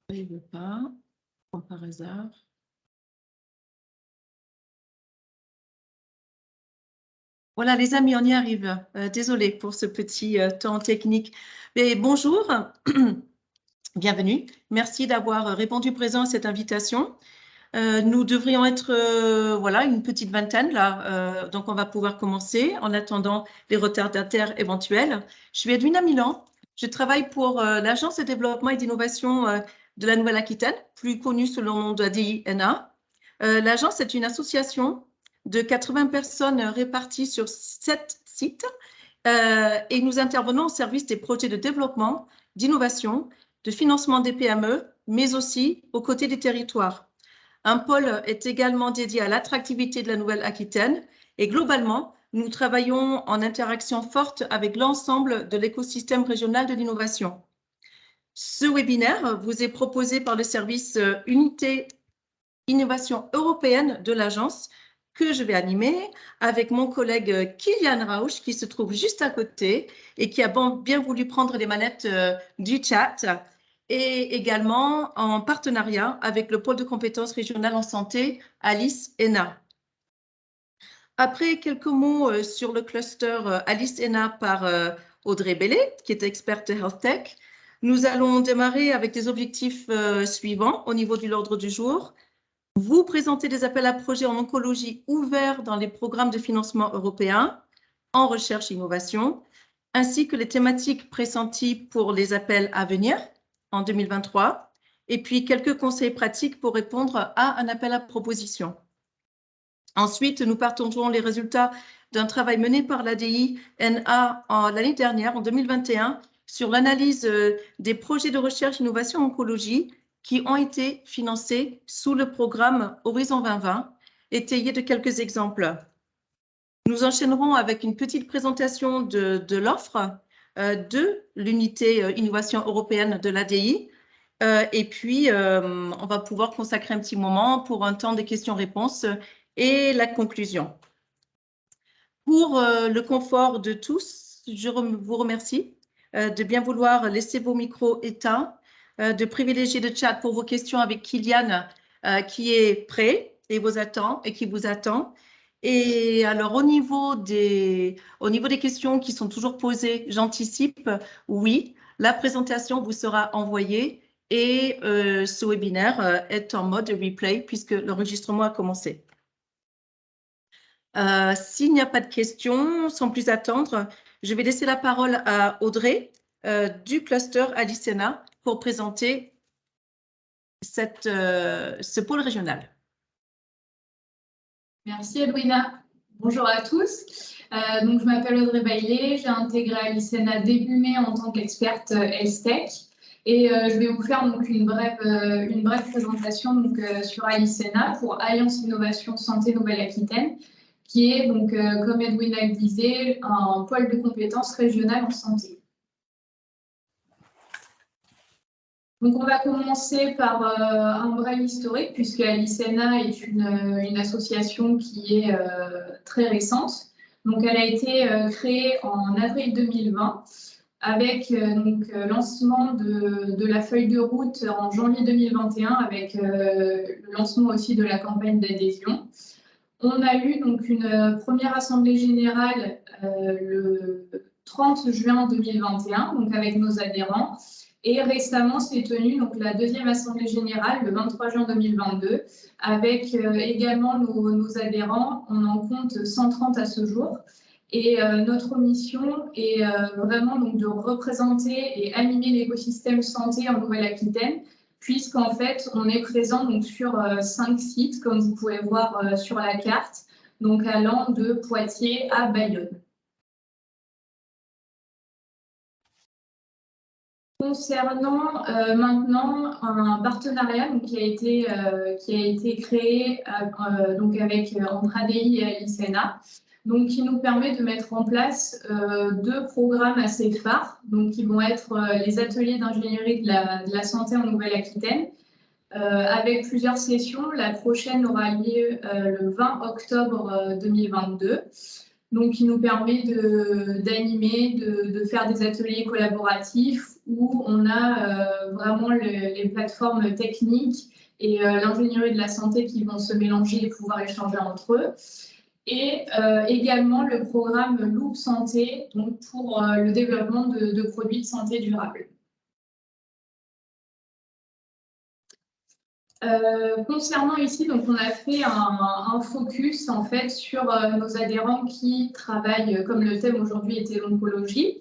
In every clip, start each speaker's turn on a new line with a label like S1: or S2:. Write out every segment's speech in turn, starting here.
S1: Il ne veut pas, comme par hasard. Voilà, les amis, on y arrive. Désolée pour ce petit temps technique. Mais bonjour, bienvenue. Merci d'avoir répondu présent à cette invitation. Nous devrions être voilà, une petite vingtaine là, donc on va pouvoir commencer en attendant les retardataires éventuels. Je suis Edwina Milan, je travaille pour l'Agence de développement et d'innovation de la Nouvelle-Aquitaine, plus connue sous le nom de ADINA. L'agence est une association de 80 personnes réparties sur 7 sites et nous intervenons au service des projets de développement, d'innovation, de financement des PME, mais aussi aux côtés des territoires. Un pôle est également dédié à l'attractivité de la Nouvelle-Aquitaine et globalement, nous travaillons en interaction forte avec l'ensemble de l'écosystème régional de l'innovation. Ce webinaire vous est proposé par le service Unité Innovation européenne de l'agence que je vais animer avec mon collègue Kylian Rauch qui se trouve juste à côté et qui a bien voulu prendre les manettes du chat et également en partenariat avec le pôle de compétences régionales en santé Alice ENA. Après quelques mots sur le cluster Alice ENA par Audrey Bellet, qui est experte Health Tech, nous allons démarrer avec des objectifs suivants au niveau de l'ordre du jour. Vous présentez des appels à projets en oncologie ouverts dans les programmes de financement européens en recherche et innovation, ainsi que les thématiques pressenties pour les appels à venir en 2023, et puis quelques conseils pratiques pour répondre à un appel à proposition. Ensuite, nous partagerons les résultats d'un travail mené par l'ADI-NA l'année dernière, en 2021, sur l'analyse des projets de recherche et innovation en oncologie qui ont été financés sous le programme Horizon 2020, étayé de quelques exemples. Nous enchaînerons avec une petite présentation de l'offre de l'unité innovation européenne de l'ADI. Et puis, on va pouvoir consacrer un petit moment pour un temps de questions-réponses et la conclusion. Pour le confort de tous, je vous remercie de bien vouloir laisser vos micros éteints, de privilégier le chat pour vos questions avec Kylian qui est prêt et qui vous attend. Et alors, au niveau des questions qui sont toujours posées, j'anticipe, oui, la présentation vous sera envoyée et ce webinaire est en mode replay puisque l'enregistrement a commencé. S'il n'y a pas de questions, sans plus attendre, je vais laisser la parole à Audrey du cluster Alice ENA pour présenter ce pôle régional.
S2: Merci Edwina. Bonjour à tous. Donc, je m'appelle Audrey Baillet, j'ai intégré Alice ENA début mai en tant qu'experte Health Tech et je vais vous faire donc une brève présentation donc, sur Alice ENA pour Alliance Innovation Santé Nouvelle-Aquitaine, qui est donc, comme Edwina le disait, un pôle de compétences régionales en santé. Donc, on va commencer par un bref historique, puisque Alice ENA est une association qui est très récente. Donc, elle a été créée en avril 2020, avec lancement de la feuille de route en janvier 2021, avec le lancement aussi de la campagne d'adhésion. On a eu donc une première assemblée générale le 30 juin 2021, donc avec nos adhérents. Et récemment, s'est tenue donc, la deuxième assemblée générale le 23 juin 2022, avec également nos adhérents. On en compte 130 à ce jour. Et notre mission est vraiment donc, de représenter et animer l'écosystème santé en Nouvelle-Aquitaine, puisqu'en fait, on est présent donc, sur 5 sites, comme vous pouvez voir sur la carte, donc allant de Poitiers à Bayonne. Concernant maintenant un partenariat donc, qui a été créé donc avec, entre ADI et Alice ENA, donc qui nous permet de mettre en place 2 programmes assez phares, donc qui vont être les ateliers d'ingénierie de la santé en Nouvelle-Aquitaine, avec plusieurs sessions. La prochaine aura lieu le 20 octobre 2022. donc qui nous permet d'animer, de faire des ateliers collaboratifs où on a vraiment les plateformes techniques et l'ingénierie de la santé qui vont se mélanger et pouvoir échanger entre eux. Et également le programme Loop Santé, donc pour le développement de produits de santé durable. Concernant ici, donc on a fait un focus en fait sur nos adhérents qui travaillent, comme le thème aujourd'hui était l'oncologie,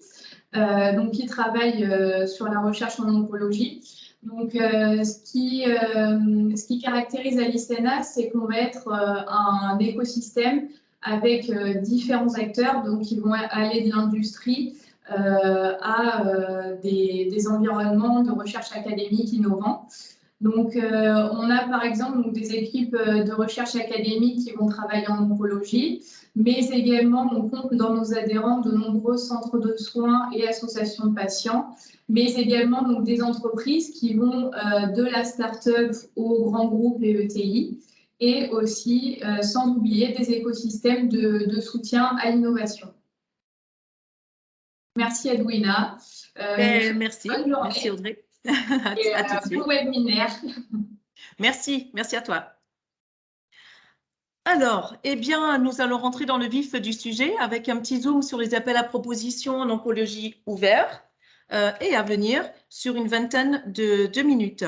S2: donc qui travaillent sur la recherche en oncologie. Donc, ce qui caractérise Alicena, c'est qu'on va être un écosystème avec différents acteurs, donc qui vont aller de l'industrie à des environnements de recherche académique innovants. Donc, on a par exemple donc, des équipes de recherche académique qui vont travailler en oncologie, mais également on compte dans nos adhérents de nombreux centres de soins et associations de patients, mais également donc, des entreprises qui vont de la start-up aux grands groupes et ETI, et aussi, sans oublier, des écosystèmes de soutien à l'innovation. Merci Edwina.
S1: Merci, merci Audrey.
S2: À tout de suite. Webinaire.
S1: Merci à toi. Alors, eh bien, nous allons rentrer dans le vif du sujet avec un petit zoom sur les appels à propositions en oncologie ouverts et à venir sur une vingtaine de minutes.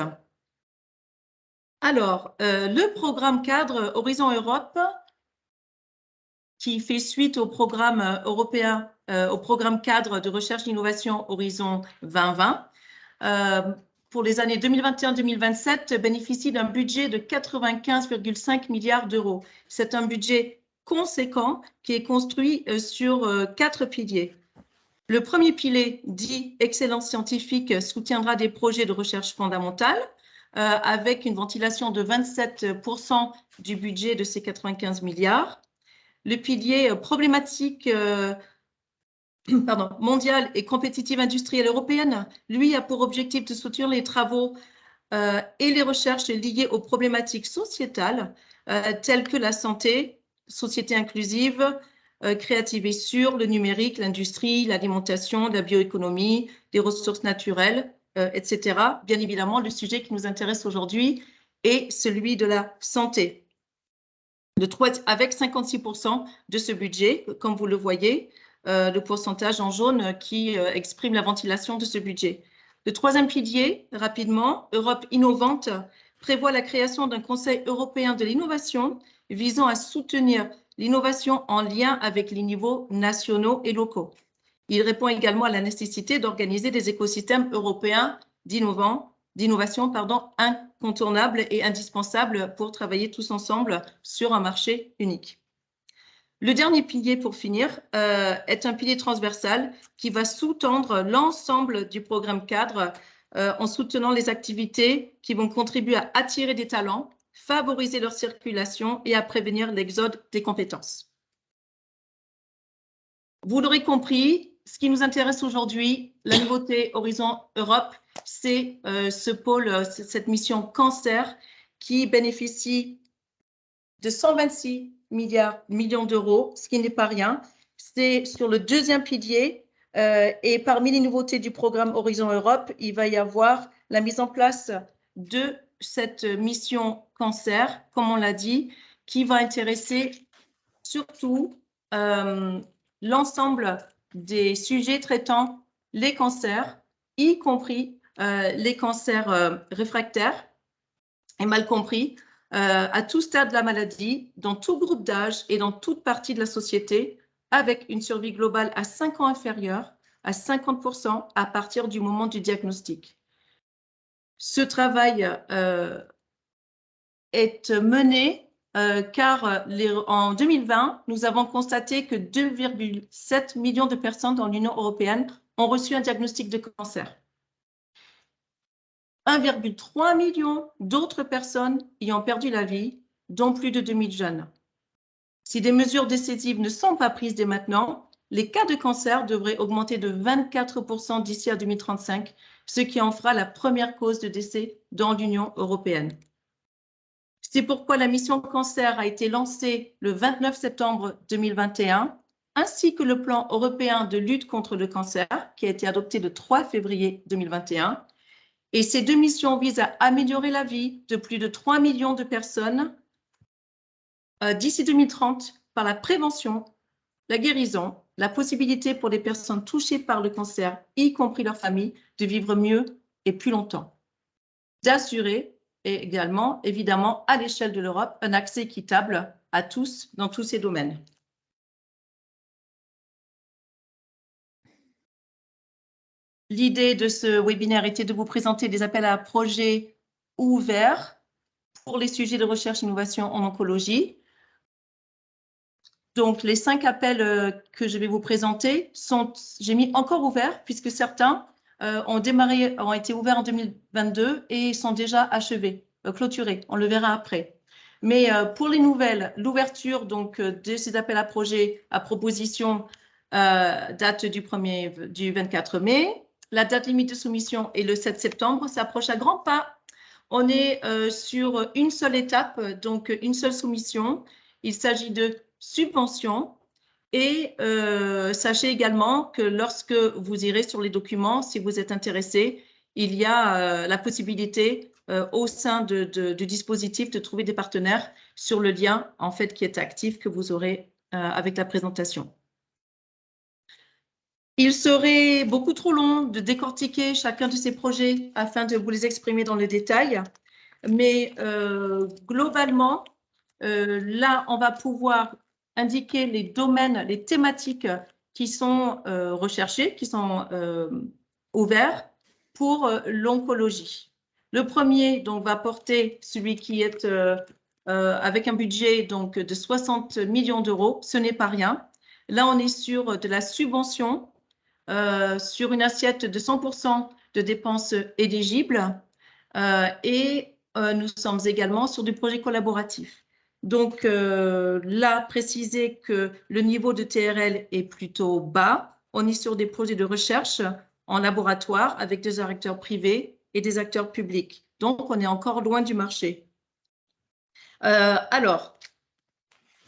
S1: Alors, le programme cadre Horizon Europe, qui fait suite au programme européen, au programme cadre de recherche d'innovation Horizon 2020, pour les années 2021-2027, bénéficie d'un budget de 95,5 milliards d'euros. C'est un budget conséquent qui est construit sur 4 piliers. Le premier pilier, dit excellence scientifique, soutiendra des projets de recherche fondamentale avec une ventilation de 27% du budget de ces 95 milliards. Le pilier problématique mondiale et compétitive industrielle européenne, lui, a pour objectif de soutenir les travaux et les recherches liées aux problématiques sociétales telles que la santé, société inclusive, créative et sûre, le numérique, l'industrie, l'alimentation, la bioéconomie, les ressources naturelles, etc. Bien évidemment, le sujet qui nous intéresse aujourd'hui est celui de la santé. Avec 56% de ce budget, comme vous le voyez, le pourcentage en jaune qui exprime la ventilation de ce budget. Le troisième pilier, rapidement, Europe innovante, prévoit la création d'un Conseil européen de l'innovation visant à soutenir l'innovation en lien avec les niveaux nationaux et locaux. Il répond également à la nécessité d'organiser des écosystèmes européens d'innovation incontournables et indispensables pour travailler tous ensemble sur un marché unique. Le dernier pilier, pour finir, est un pilier transversal qui va sous-tendre l'ensemble du programme cadre en soutenant les activités qui vont contribuer à attirer des talents, favoriser leur circulation et à prévenir l'exode des compétences. Vous l'aurez compris, ce qui nous intéresse aujourd'hui, la nouveauté Horizon Europe, c'est ce pôle, cette mission cancer qui bénéficie de 126 millions d'euros, ce qui n'est pas rien. C'est sur le deuxième pilier et parmi les nouveautés du programme Horizon Europe, il va y avoir la mise en place de cette mission cancer, comme on l'a dit, qui va intéresser surtout l'ensemble des sujets traitant les cancers, y compris les cancers réfractaires et mal compris, à tout stade de la maladie, dans tout groupe d'âge et dans toute partie de la société, avec une survie globale à 5 ans inférieure à 50% à partir du moment du diagnostic. Ce travail est mené car en 2020, nous avons constaté que 2,7 millions de personnes dans l'Union européenne ont reçu un diagnostic de cancer. 1,3 million d'autres personnes y ont perdu la vie, dont plus de 2000 jeunes. Si des mesures décisives ne sont pas prises dès maintenant, les cas de cancer devraient augmenter de 24% d'ici à 2035, ce qui en fera la première cause de décès dans l'Union européenne. C'est pourquoi la mission cancer a été lancée le 29 septembre 2021 ainsi que le plan européen de lutte contre le cancer, qui a été adopté le 3 février 2021. Et ces deux missions visent à améliorer la vie de plus de 3 millions de personnes d'ici 2030 par la prévention, la guérison, la possibilité pour les personnes touchées par le cancer, y compris leurs familles, de vivre mieux et plus longtemps. D'assurer également, évidemment, à l'échelle de l'Europe, un accès équitable à tous dans tous ces domaines. L'idée de ce webinaire était de vous présenter des appels à projets ouverts pour les sujets de recherche et innovation en oncologie. Donc, les 5 appels que je vais vous présenter j'ai mis encore ouverts, puisque certains ont été ouverts en 2022 et sont déjà achevés, clôturés. On le verra après. Mais pour les nouvelles, l'ouverture de ces appels à projets à proposition date du 24 mai. La date limite de soumission est le 7 septembre. Ça approche à grands pas. On est sur une seule étape, donc une seule soumission. Il s'agit de subventions. Et sachez également que lorsque vous irez sur les documents, si vous êtes intéressé, il y a la possibilité au sein du dispositif de trouver des partenaires sur le lien en fait qui est actif que vous aurez avec la présentation. Il serait beaucoup trop long de décortiquer chacun de ces projets afin de vous les exprimer dans le détail, mais globalement, là, on va pouvoir indiquer les domaines, les thématiques qui sont recherchées, qui sont ouverts pour l'oncologie. Le premier donc, va porter celui qui est avec un budget donc, de 60 millions d'euros. Ce n'est pas rien. Là, on est sur de la subvention, sur une assiette de 100% de dépenses éligibles et nous sommes également sur du projet collaboratif. Donc là, préciser que le niveau de TRL est plutôt bas. On est sur des projets de recherche en laboratoire avec des acteurs privés et des acteurs publics. Donc, on est encore loin du marché. Alors,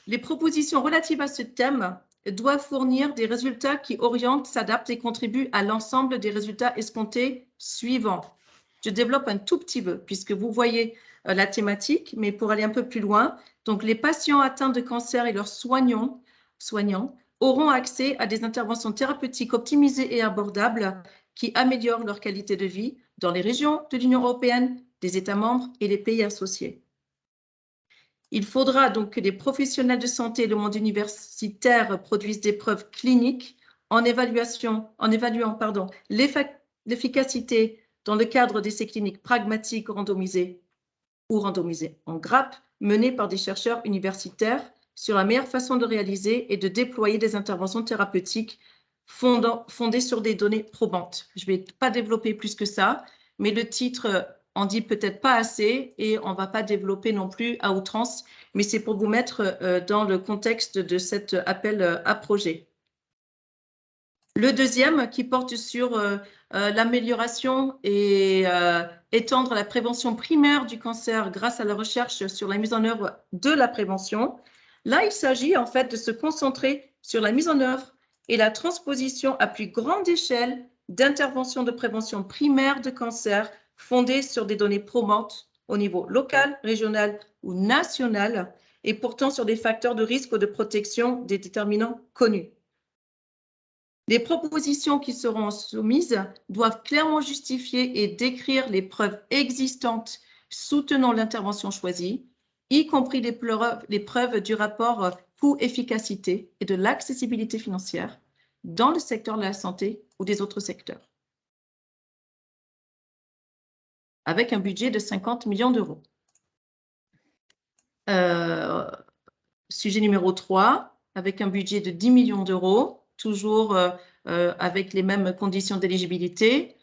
S1: les propositions relatives à ce thème doivent fournir des résultats qui orientent, s'adaptent et contribuent à l'ensemble des résultats escomptés suivants. Je développe un tout petit peu puisque vous voyez la thématique, mais pour aller un peu plus loin, donc les patients atteints de cancer et leurs soignants auront accès à des interventions thérapeutiques optimisées et abordables qui améliorent leur qualité de vie dans les régions de l'Union européenne, des États membres et les pays associés. Il faudra donc que les professionnels de santé et le monde universitaire produisent des preuves cliniques en évaluant l'efficacité dans le cadre d'essais cliniques pragmatiques randomisés ou randomisés en grappe menés par des chercheurs universitaires sur la meilleure façon de réaliser et de déployer des interventions thérapeutiques fondées sur des données probantes. Je ne vais pas développer plus que ça, mais le titre en dit peut-être pas assez et on ne va pas développer non plus à outrance, mais c'est pour vous mettre dans le contexte de cet appel à projet. Le deuxième qui porte sur l'amélioration et étendre la prévention primaire du cancer grâce à la recherche sur la mise en œuvre de la prévention. Là, il s'agit en fait de se concentrer sur la mise en œuvre et la transposition à plus grande échelle d'interventions de prévention primaire de cancer fondées sur des données probantes au niveau local, régional ou national et portant sur des facteurs de risque ou de protection des déterminants connus. Les propositions qui seront soumises doivent clairement justifier et décrire les preuves existantes soutenant l'intervention choisie, y compris les preuves du rapport coût-efficacité et de l'accessibilité financière dans le secteur de la santé ou des autres secteurs, avec un budget de 50 millions d'euros. Sujet numéro 3, avec un budget de 10 millions d'euros, toujours avec les mêmes conditions d'éligibilité,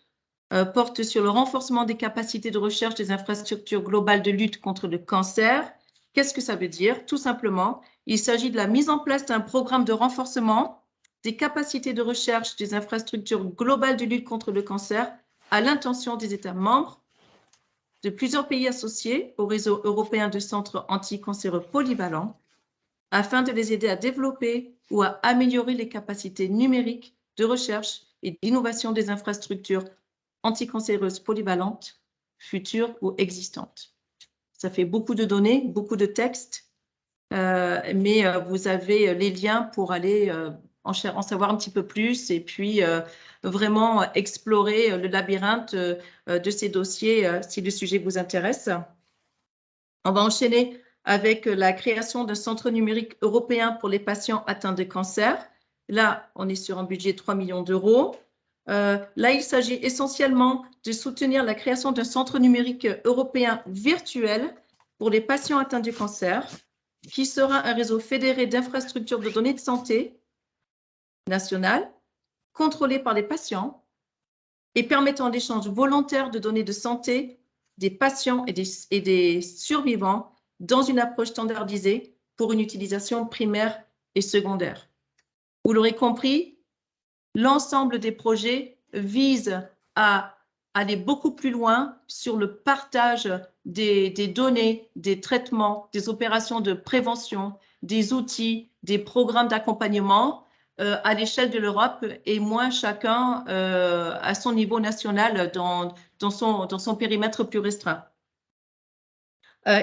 S1: porte sur le renforcement des capacités de recherche des infrastructures globales de lutte contre le cancer. Qu'est-ce que ça veut dire? Tout simplement, il s'agit de la mise en place d'un programme de renforcement des capacités de recherche des infrastructures globales de lutte contre le cancer à l'intention des États membres, de plusieurs pays associés au réseau européen de centres anticancéreux polyvalents, afin de les aider à développer ou à améliorer les capacités numériques de recherche et d'innovation des infrastructures anticancéreuses polyvalentes, futures ou existantes. Ça fait beaucoup de données, beaucoup de textes, mais vous avez les liens pour aller en savoir un petit peu plus et puis vraiment explorer le labyrinthe de ces dossiers si le sujet vous intéresse. On va enchaîner avec la création d'un centre numérique européen pour les patients atteints de cancer. Là, on est sur un budget de 3 millions d'euros. Là, il s'agit essentiellement de soutenir la création d'un centre numérique européen virtuel pour les patients atteints du cancer, qui sera un réseau fédéré d'infrastructures de données de santé nationales, contrôlé par les patients et permettant l'échange volontaire de données de santé des patients et des survivants dans une approche standardisée pour une utilisation primaire et secondaire. Vous l'aurez compris, l'ensemble des projets vise à aller beaucoup plus loin sur le partage des données, des traitements, des opérations de prévention, des outils, des programmes d'accompagnement à l'échelle de l'Europe et moins chacun à son niveau national dans son périmètre plus restreint.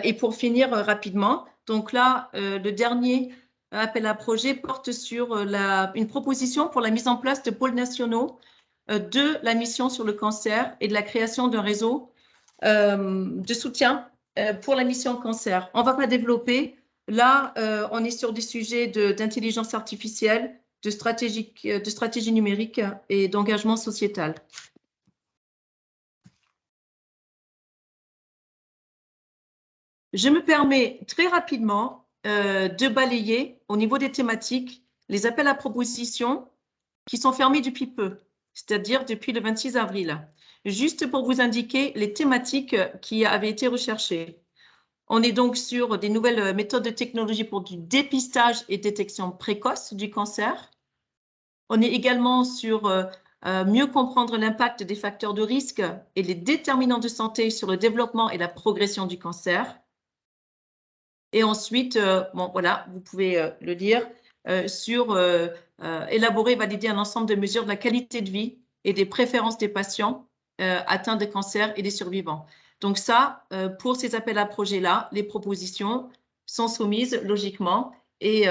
S1: Et pour finir rapidement, donc là, le dernier appel à projet porte sur une proposition pour la mise en place de pôles nationaux de la mission sur le cancer et de la création d'un réseau de soutien pour la mission cancer. On ne va pas développer. Là, on est sur des sujets d'intelligence artificielle, de stratégie numérique et d'engagement sociétal. Je me permets très rapidement de balayer au niveau des thématiques les appels à propositions qui sont fermés depuis peu, c'est-à-dire depuis le 26 avril. Juste pour vous indiquer les thématiques qui avaient été recherchées. On est donc sur des nouvelles méthodes de technologie pour du dépistage et détection précoce du cancer. On est également sur mieux comprendre l'impact des facteurs de risque et les déterminants de santé sur le développement et la progression du cancer. Et ensuite, bon, voilà, vous pouvez le lire, sur élaborer et valider un ensemble de mesures de la qualité de vie et des préférences des patients atteints de cancer et des survivants. Donc ça, pour ces appels à projets-là, les propositions sont soumises logiquement et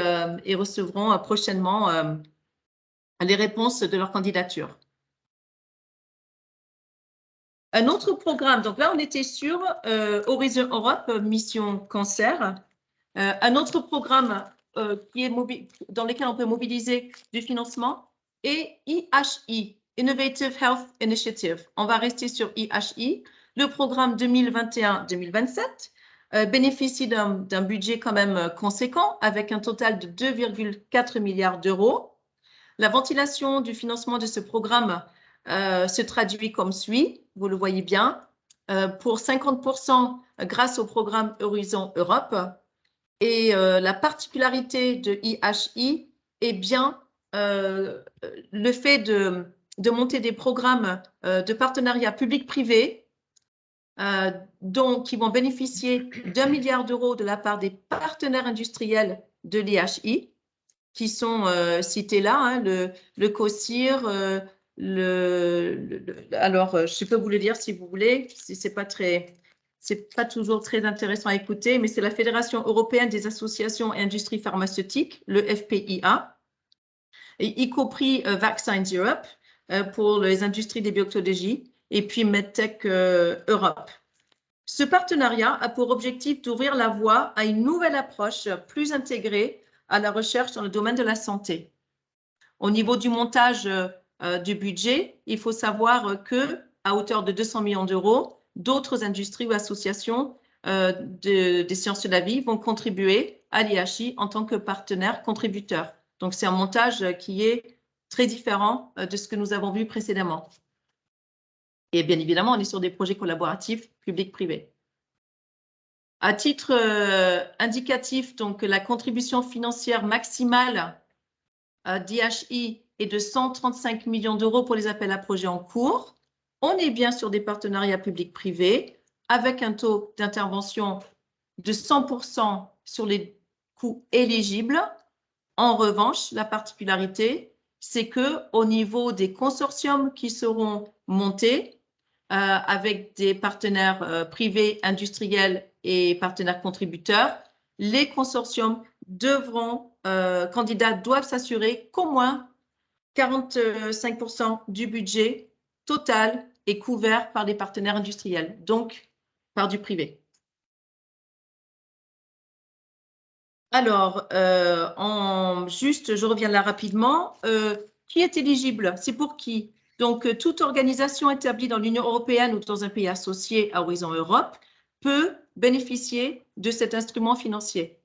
S1: recevront prochainement les réponses de leur candidature. Un autre programme, donc là on était sur Horizon Europe, Mission Cancer. Un autre programme qui est dans lequel on peut mobiliser du financement est IHI, Innovative Health Initiative. On va rester sur IHI. Le programme 2021-2027 bénéficie d'un budget quand même conséquent avec un total de 2,4 milliards d'euros. La ventilation du financement de ce programme se traduit comme suit, vous le voyez bien, pour 50% grâce au programme Horizon Europe. Et la particularité de IHI est bien le fait de monter des programmes de partenariat public-privé qui vont bénéficier d'1 milliard d'euros de la part des partenaires industriels de l'IHI, qui sont cités là, hein, le COSIR, alors je peux vous le dire si vous voulez, si c'est pas toujours très intéressant à écouter, mais c'est la Fédération européenne des associations et industries pharmaceutiques, le FPIA, et y compris Vaccines Europe pour les industries des biotechnologies, et puis MedTech Europe. Ce partenariat a pour objectif d'ouvrir la voie à une nouvelle approche plus intégrée à la recherche dans le domaine de la santé. Au niveau du montage du budget, il faut savoir qu'à hauteur de 200 millions d'euros, d'autres industries ou associations des sciences de la vie vont contribuer à l'IHI en tant que partenaire contributeur. Donc, c'est un montage qui est très différent de ce que nous avons vu précédemment. Et bien évidemment, on est sur des projets collaboratifs public-privé. À titre indicatif, donc, la contribution financière maximale d'IHI est de 135 millions d'euros pour les appels à projets en cours. On est bien sur des partenariats publics-privés avec un taux d'intervention de 100% sur les coût éligible. En revanche, la particularité, c'est qu'au niveau des consortiums qui seront montés avec des partenaires privés, industriels et partenaires contributeurs, les consortiums candidats doivent s'assurer qu'au moins 45% du budget total est couvert par des partenaires industriels, donc par du privé. Alors, je reviens là rapidement. Qui est éligible? C'est pour qui? Donc, toute organisation établie dans l'Union européenne ou dans un pays associé à Horizon Europe peut bénéficier de cet instrument financier.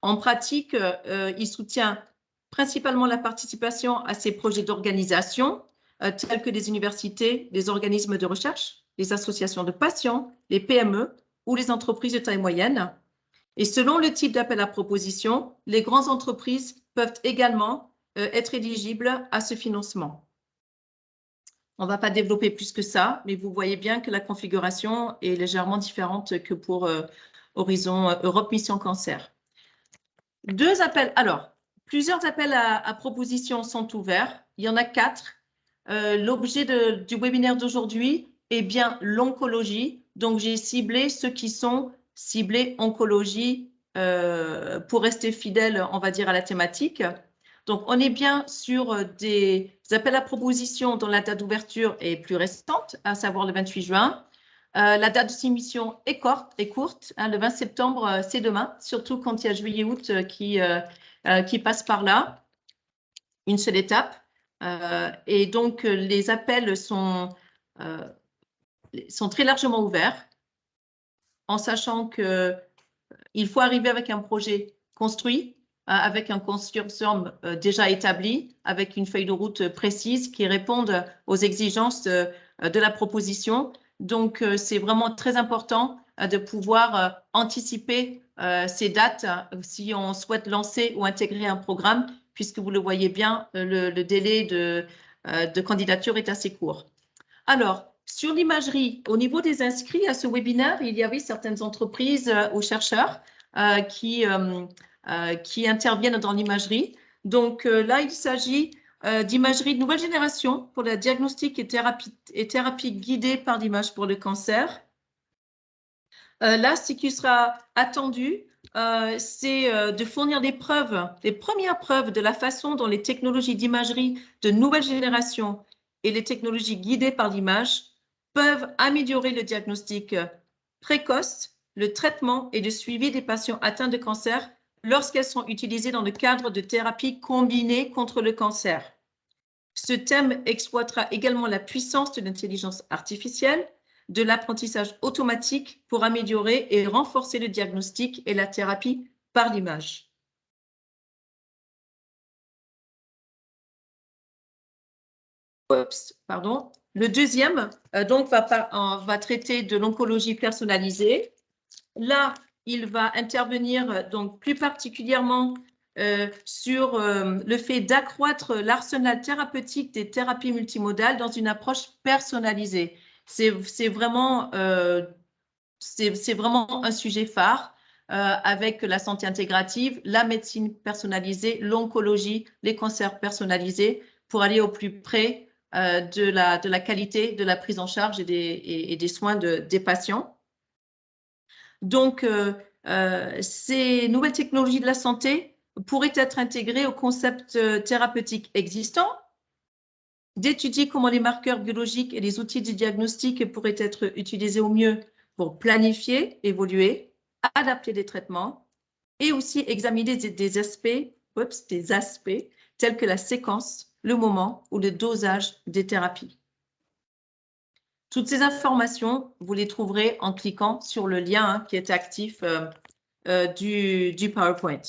S1: En pratique, il soutient principalement la participation à ces projets d'organisation, tels que les universités, les organismes de recherche, les associations de patients, les PME ou les entreprises de taille moyenne. Et selon le type d'appel à proposition, les grandes entreprises peuvent également être éligibles à ce financement. On ne va pas développer plus que ça, mais vous voyez bien que la configuration est légèrement différente que pour Horizon Europe Mission Cancer. Plusieurs appels à propositions sont ouverts. Il y en a 4. L'objet du webinaire d'aujourd'hui est bien l'oncologie. Donc, j'ai ciblé ceux qui sont ciblés oncologie pour rester fidèle, on va dire, à la thématique. Donc, on est bien sur des appels à propositions dont la date d'ouverture est plus récente, à savoir le 28 juin. La date de soumission est courte. Hein, le 20 septembre, c'est demain, surtout quand il y a juillet-août qui passe par là. Une seule étape. Et donc, les appels sont très largement ouverts, en sachant qu'il faut arriver avec un projet construit, avec un consortium déjà établi, avec une feuille de route précise qui réponde aux exigences de la proposition. Donc, c'est vraiment très important de pouvoir anticiper ces dates si on souhaite lancer ou intégrer un programme, puisque vous le voyez bien, le délai de candidature est assez court. Alors, sur l'imagerie, au niveau des inscrits à ce webinaire, il y avait certaines entreprises ou chercheurs qui interviennent dans l'imagerie. Donc là, il s'agit d'imagerie de nouvelle génération pour la diagnostic et thérapie guidée par l'image pour le cancer. Là, ce qui sera attendu, c'est de fournir des preuves, les premières preuves de la façon dont les technologies d'imagerie de nouvelle génération et les technologies guidées par l'image peuvent améliorer le diagnostic précoce, le traitement et le suivi des patients atteints de cancer lorsqu'elles sont utilisées dans le cadre de thérapies combinées contre le cancer. Ce thème exploitera également la puissance de l'intelligence artificielle, de l'apprentissage automatique pour améliorer et renforcer le diagnostic et la thérapie par l'image. Pardon. Le deuxième donc va traiter de l'oncologie personnalisée. Là, il va intervenir donc plus particulièrement sur le fait d'accroître l'arsenal thérapeutique des thérapies multimodales dans une approche personnalisée. C'est vraiment un sujet phare avec la santé intégrative, la médecine personnalisée, l'oncologie, les cancers personnalisés pour aller au plus près de la qualité de la prise en charge et des soins des patients. Donc, ces nouvelles technologies de la santé pourraient être intégrées aux concepts thérapeutiques existants, d'étudier comment les marqueurs biologiques et les outils de diagnostic pourraient être utilisés au mieux pour planifier, évoluer, adapter des traitements et aussi examiner des aspects tels que la séquence, le moment ou le dosage des thérapies. Toutes ces informations, vous les trouverez en cliquant sur le lien qui est actif du PowerPoint.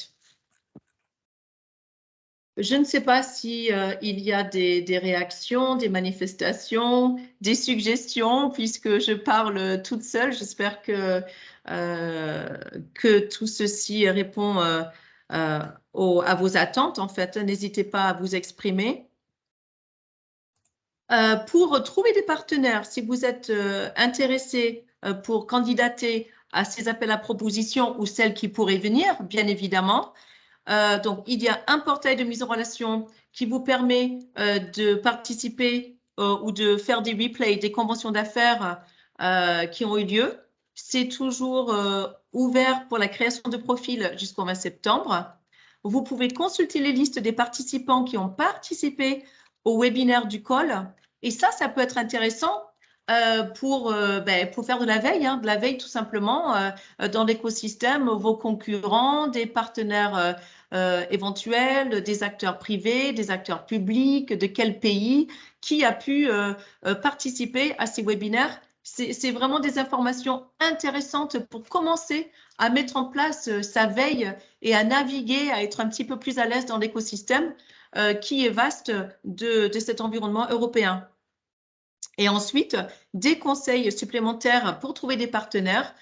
S1: Je ne sais pas si il y a des réactions, des manifestations, des suggestions, puisque je parle toute seule. J'espère que tout ceci répond à vos attentes. En fait, n'hésitez pas à vous exprimer. Pour trouver des partenaires, si vous êtes intéressé pour candidater à ces appels à propositions ou celles qui pourraient venir, bien évidemment. Donc, il y a un portail de mise en relation qui vous permet de participer ou de faire des replays des conventions d'affaires qui ont eu lieu. C'est toujours ouvert pour la création de profils jusqu'au 20 septembre. Vous pouvez consulter les listes des participants qui ont participé au webinaire du call. Et ça peut être intéressant pour faire de la veille tout simplement dans l'écosystème, vos concurrents, des partenaires éventuels, des acteurs privés, des acteurs publics, de quel pays, qui a pu participer à ces webinaires. C'est vraiment des informations intéressantes pour commencer à mettre en place sa veille et à naviguer, à être un petit peu plus à l'aise dans l'écosystème qui est vaste de cet environnement européen. Et ensuite, des conseils supplémentaires pour trouver des partenaires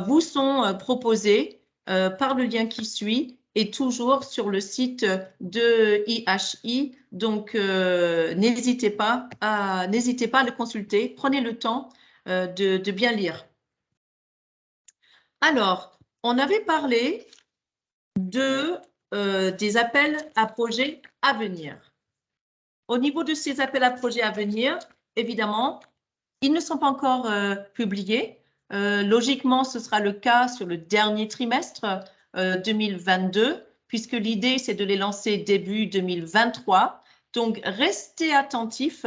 S1: vous sont proposés par le lien qui suit et toujours sur le site de IHI. Donc, n'hésitez pas à le consulter. Prenez le temps de bien lire. Alors, on avait parlé des appels à projets à venir. Au niveau de ces appels à projets à venir, évidemment, ils ne sont pas encore publiés. Logiquement, ce sera le cas sur le dernier trimestre 2022, puisque l'idée, c'est de les lancer début 2023. Donc, restez attentifs.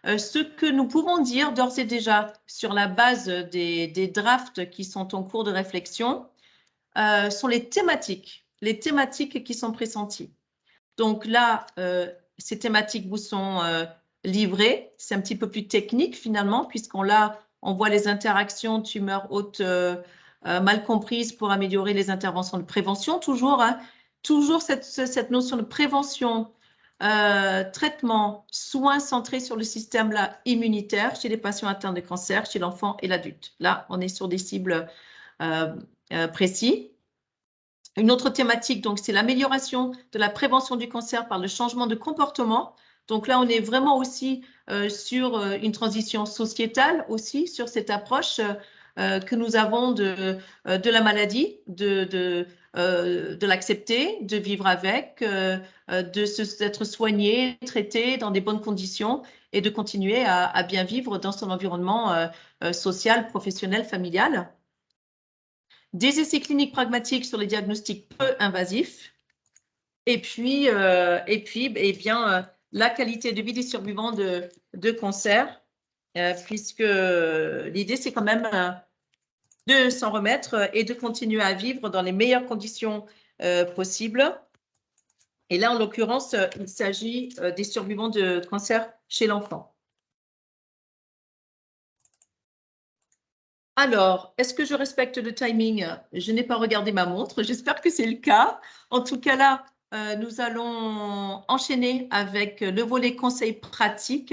S1: Ce que nous pouvons dire d'ores et déjà sur la base des drafts qui sont en cours de réflexion sont les thématiques qui sont pressenties. Donc là, ces thématiques vous sont livrées. C'est un petit peu plus technique finalement, on voit les interactions tumeurs hôtes mal comprises pour améliorer les interventions de prévention. Toujours cette notion de prévention, traitement, soins centrés sur le système là, immunitaire chez les patients atteints de cancer, chez l'enfant et l'adulte. Là, on est sur des cibles précises. Une autre thématique, donc, c'est l'amélioration de la prévention du cancer par le changement de comportement. Donc là, on est vraiment aussi sur une transition sociétale aussi, sur cette approche que nous avons de la maladie, de l'accepter, de vivre avec, d'être soigné, traité dans des bonnes conditions et de continuer à bien vivre dans son environnement social, professionnel, familial. Des essais cliniques pragmatiques sur les diagnostics peu invasifs. Et puis la qualité de vie des survivants de cancer, puisque l'idée, c'est quand même de s'en remettre et de continuer à vivre dans les meilleures conditions possibles. Et là, en l'occurrence, il s'agit des survivants de cancer chez l'enfant. Alors, est-ce que je respecte le timing? Je n'ai pas regardé ma montre, j'espère que c'est le cas. En tout cas, là, nous allons enchaîner avec le volet conseil pratique.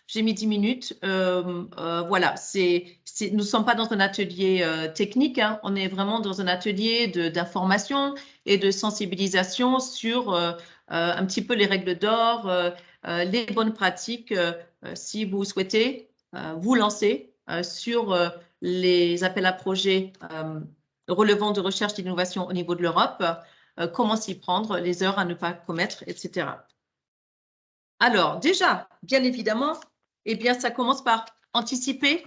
S1: J'ai mis 10 minutes. Voilà, nous ne sommes pas dans un atelier technique, hein. On est vraiment dans un atelier d'information et de sensibilisation sur un petit peu les règles d'or, les bonnes pratiques, si vous souhaitez vous lancer sur les appels à projets relevant de recherche d'innovation au niveau de l'Europe, comment s'y prendre, les erreurs à ne pas commettre, etc. Alors, déjà, bien évidemment, eh bien, ça commence par anticiper.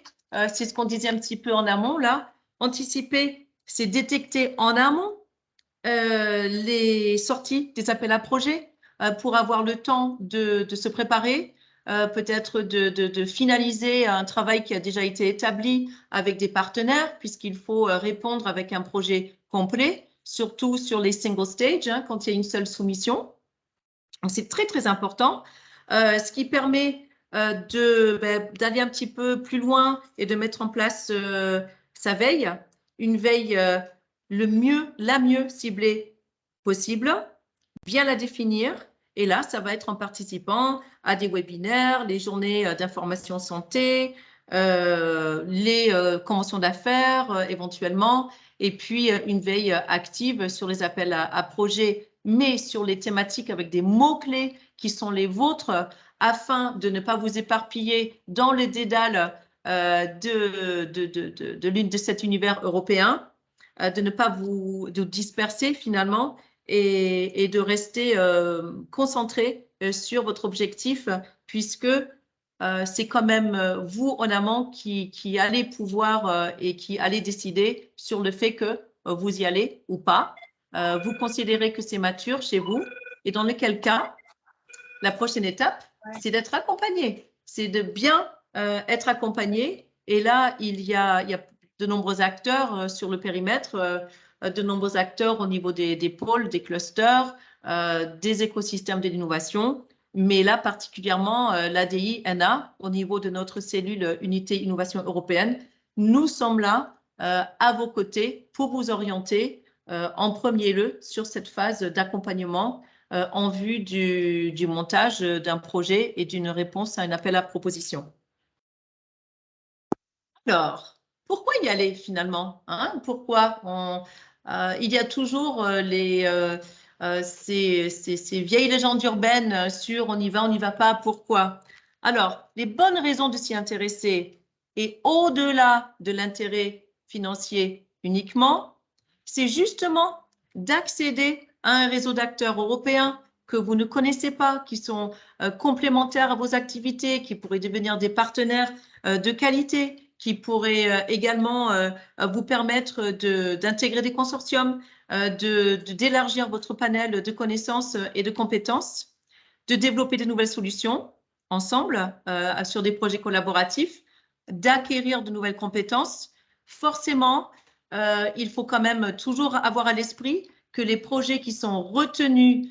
S1: C'est ce qu'on disait un petit peu en amont, là. Anticiper, c'est détecter en amont les sorties des appels à projets pour avoir le temps de se préparer, peut-être de finaliser un travail qui a déjà été établi avec des partenaires, puisqu'il faut répondre avec un projet complet, surtout sur les single stage, hein, quand il y a une seule soumission. C'est très, très important, ce qui permet d'aller un petit peu plus loin et de mettre en place sa veille, une veille la mieux ciblée possible, bien la définir. Et là, ça va être en participant à des webinaires, les journées d'information santé, les conventions d'affaires éventuellement, et puis une veille active sur les appels à projets, mais sur les thématiques avec des mots-clés qui sont les vôtres, afin de ne pas vous éparpiller dans le dédale de l'une de cet univers européen, de ne pas vous disperser finalement et de rester concentré sur votre objectif, puisque c'est quand même vous en amont qui allez pouvoir et qui allez décider sur le fait que vous y allez ou pas. Vous considérez que c'est mature chez vous et dans lequel cas, la prochaine étape, c'est d'être accompagné, c'est de bien être accompagné. Et là, il y a de nombreux acteurs sur le périmètre, de nombreux acteurs au niveau des pôles, des clusters, des écosystèmes de l'innovation. Mais là, particulièrement, l'ADI NA, au niveau de notre cellule Unité Innovation Européenne, nous sommes là à vos côtés pour vous orienter en premier lieu sur cette phase d'accompagnement en vue du montage d'un projet et d'une réponse à un appel à proposition. Alors, pourquoi y aller finalement, hein? Pourquoi il y a toujours ces vieilles légendes urbaines sur on y va pas, pourquoi? Alors, les bonnes raisons de s'y intéresser et au-delà de l'intérêt financier uniquement, c'est justement d'accéder à un réseau d'acteurs européens que vous ne connaissez pas, qui sont complémentaires à vos activités, qui pourraient devenir des partenaires de qualité, qui pourraient également vous permettre d'intégrer des consortiums, d'élargir votre panel de connaissances et de compétences, de développer de nouvelles solutions ensemble sur des projets collaboratifs, d'acquérir de nouvelles compétences. Forcément, il faut quand même toujours avoir à l'esprit que les projets qui sont retenus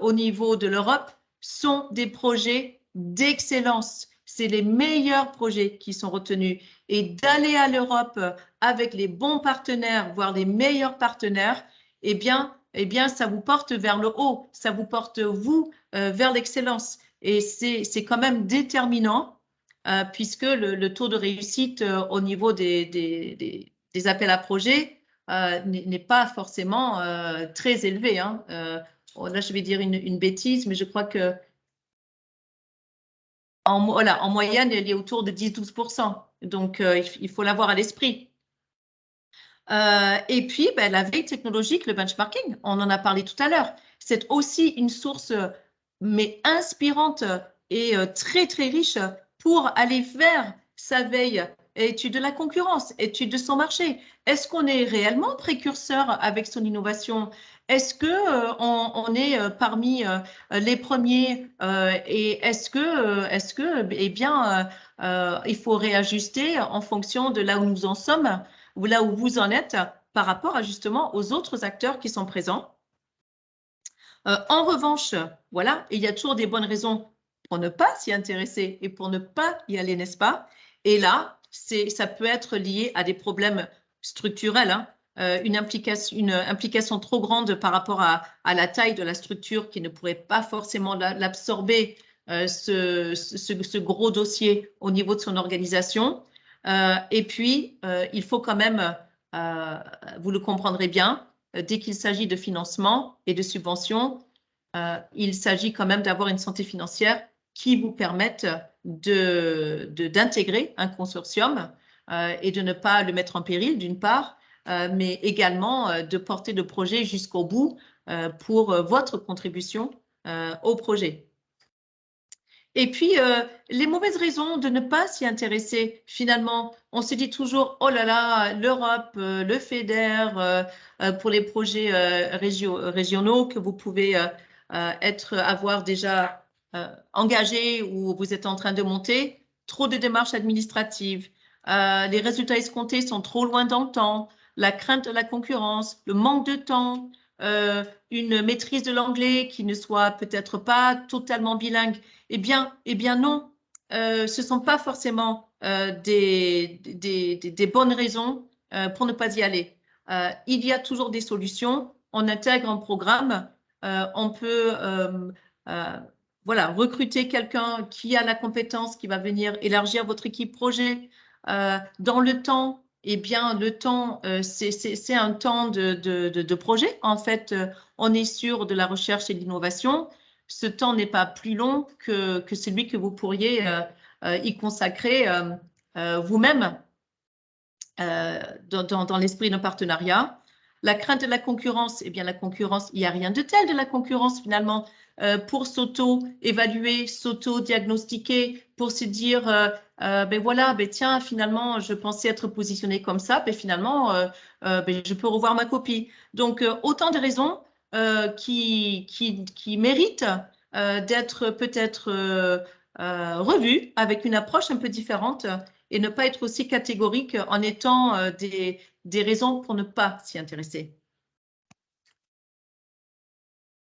S1: au niveau de l'Europe sont des projets d'excellence. C'est les meilleurs projets qui sont retenus. Et d'aller à l'Europe avec les bons partenaires, voire les meilleurs partenaires, eh bien, ça vous porte vers le haut, ça vous porte, vous, vers l'excellence. Et c'est quand même déterminant, puisque le taux de réussite au niveau des appels à projets n'est pas forcément très élevé, hein. Là, je vais dire une bêtise, mais je crois que en moyenne, elle est autour de 10-12%. Donc, il faut l'avoir à l'esprit. Et puis, la veille technologique, le benchmarking, on en a parlé tout à l'heure. C'est aussi une source, mais inspirante et très, très riche pour aller vers sa veille, étude de la concurrence, étude de son marché. Est-ce qu'on est réellement précurseur avec son innovation? Est-ce que on est parmi les premiers et est-ce que eh bien, il faut réajuster en fonction de là où nous en sommes ou là où vous en êtes par rapport à justement aux autres acteurs qui sont présents. En revanche, voilà, il y a toujours des bonnes raisons pour ne pas s'y intéresser et pour ne pas y aller, n'est-ce pas? Et là, ça peut être lié à des problèmes structurels, hein, une implication trop grande par rapport à la taille de la structure qui ne pourrait pas forcément l'absorber, ce gros dossier au niveau de son organisation. Et puis, il faut quand même, vous le comprendrez bien, dès qu'il s'agit de financement et de subventions, il s'agit quand même d'avoir une santé financière qui vous permette d'intégrer un consortium et de ne pas le mettre en péril, d'une part, mais également de porter le projet jusqu'au bout pour votre contribution au projet. Et puis, les mauvaises raisons de ne pas s'y intéresser, finalement, on se dit toujours, oh là là, l'Europe, le FEDER, pour les projets régionaux que vous pouvez avoir déjà engagé ou vous êtes en train de monter, trop de démarches administratives, les résultats escomptés sont trop loin dans le temps, la crainte de la concurrence, le manque de temps, une maîtrise de l'anglais qui ne soit peut-être pas totalement bilingue. Eh bien non, ce ne sont pas forcément des bonnes raisons pour ne pas y aller. Il y a toujours des solutions. On intègre un programme. On peut voilà, recruter quelqu'un qui a la compétence, qui va venir élargir votre équipe projet. Dans le temps, eh bien, le temps, c'est un temps de projet. En fait, on est sur de la recherche et de l'innovation. Ce temps n'est pas plus long que celui que vous pourriez y consacrer vous-même dans l'esprit d'un partenariat. La crainte de la concurrence, eh bien la concurrence, il n'y a rien de tel de la concurrence finalement pour s'auto-évaluer, s'auto-diagnostiquer, pour se dire, ben voilà, ben tiens, finalement, je pensais être positionné comme ça, ben finalement, ben, je peux revoir ma copie. Donc, autant de raisons qui méritent d'être peut-être revues avec une approche un peu différente et ne pas être aussi catégorique en étant des raisons pour ne pas s'y intéresser.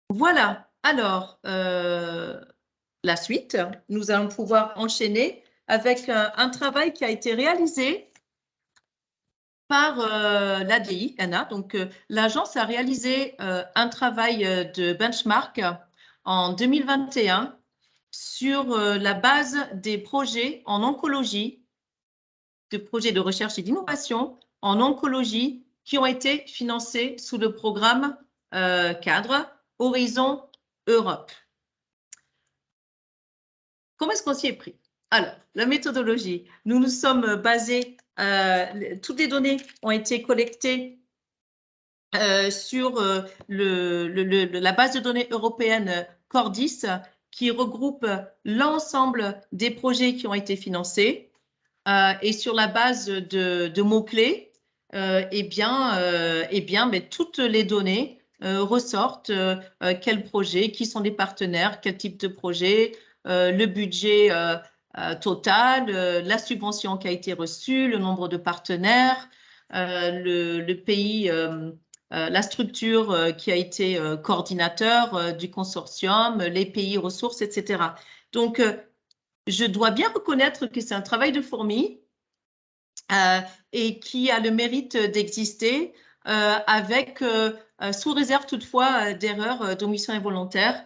S1: Voilà, alors la suite, nous allons pouvoir enchaîner avec un travail qui a été réalisé par l'ADI, ANA. Donc, l'agence a réalisé un travail de benchmark en 2021 sur la base des projets en oncologie, de projets de recherche et d'innovation en oncologie qui ont été financés sous le programme cadre Horizon Europe. Comment est-ce qu'on s'y est pris? Alors, la méthodologie. Nous nous sommes basés, toutes les données ont été collectées sur la base de données européenne Cordis qui regroupe l'ensemble des projets qui ont été financés et sur la base de mots-clés, eh bien, mais toutes les données ressortent quels projets, qui sont les partenaires, quel type de projet, le budget total, la subvention qui a été reçue, le nombre de partenaires, le pays, la structure qui a été coordinateur du consortium, les pays ressources, etc. Donc, je dois bien reconnaître que c'est un travail de fourmi et qui a le mérite d'exister avec, sous réserve toutefois d'erreurs d'omission involontaire,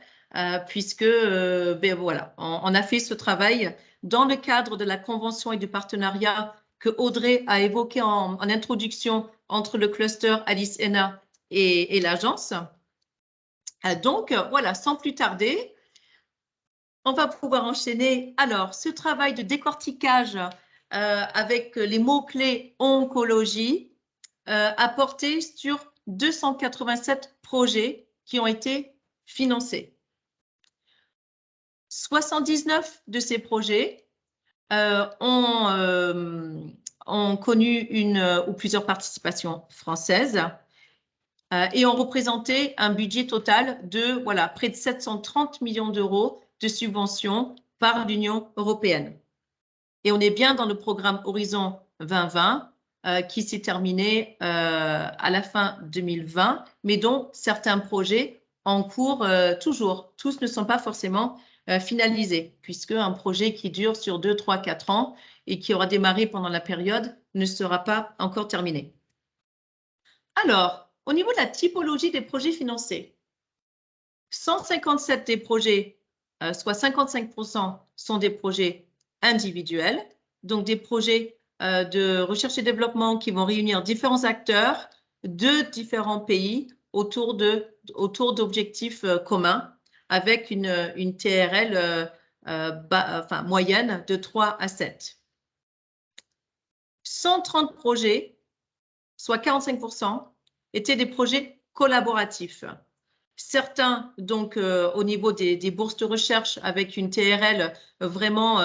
S1: puisque ben voilà, on a fait ce travail dans le cadre de la convention et du partenariat que Audrey a évoqué en introduction entre le cluster Alice ENA et l'agence. Donc, voilà, sans plus tarder, on va pouvoir enchaîner. Alors, ce travail de décortiquage avec les mots-clés oncologie a porté sur 287 projets qui ont été financés. 79 de ces projets ont connu une ou plusieurs participations françaises et ont représenté un budget total de voilà, près de 730 millions d'euros de subventions par l'Union européenne. Et on est bien dans le programme Horizon 2020 qui s'est terminé à la fin 2020, mais dont certains projets en cours toujours. Tous ne sont pas forcément finalisés, puisque un projet qui dure sur 2, 3, 4 ans et qui aura démarré pendant la période ne sera pas encore terminé. Alors, au niveau de la typologie des projets financés, 157 des projets, soit 55%, sont des projets individuels, donc des projets de recherche et développement qui vont réunir différents acteurs de différents pays autour d'objectifs communs avec une TRL moyenne de 3 à 7. 130 projets, soit 45%, étaient des projets collaboratifs. Certains, donc, au niveau des bourses de recherche avec une TRL vraiment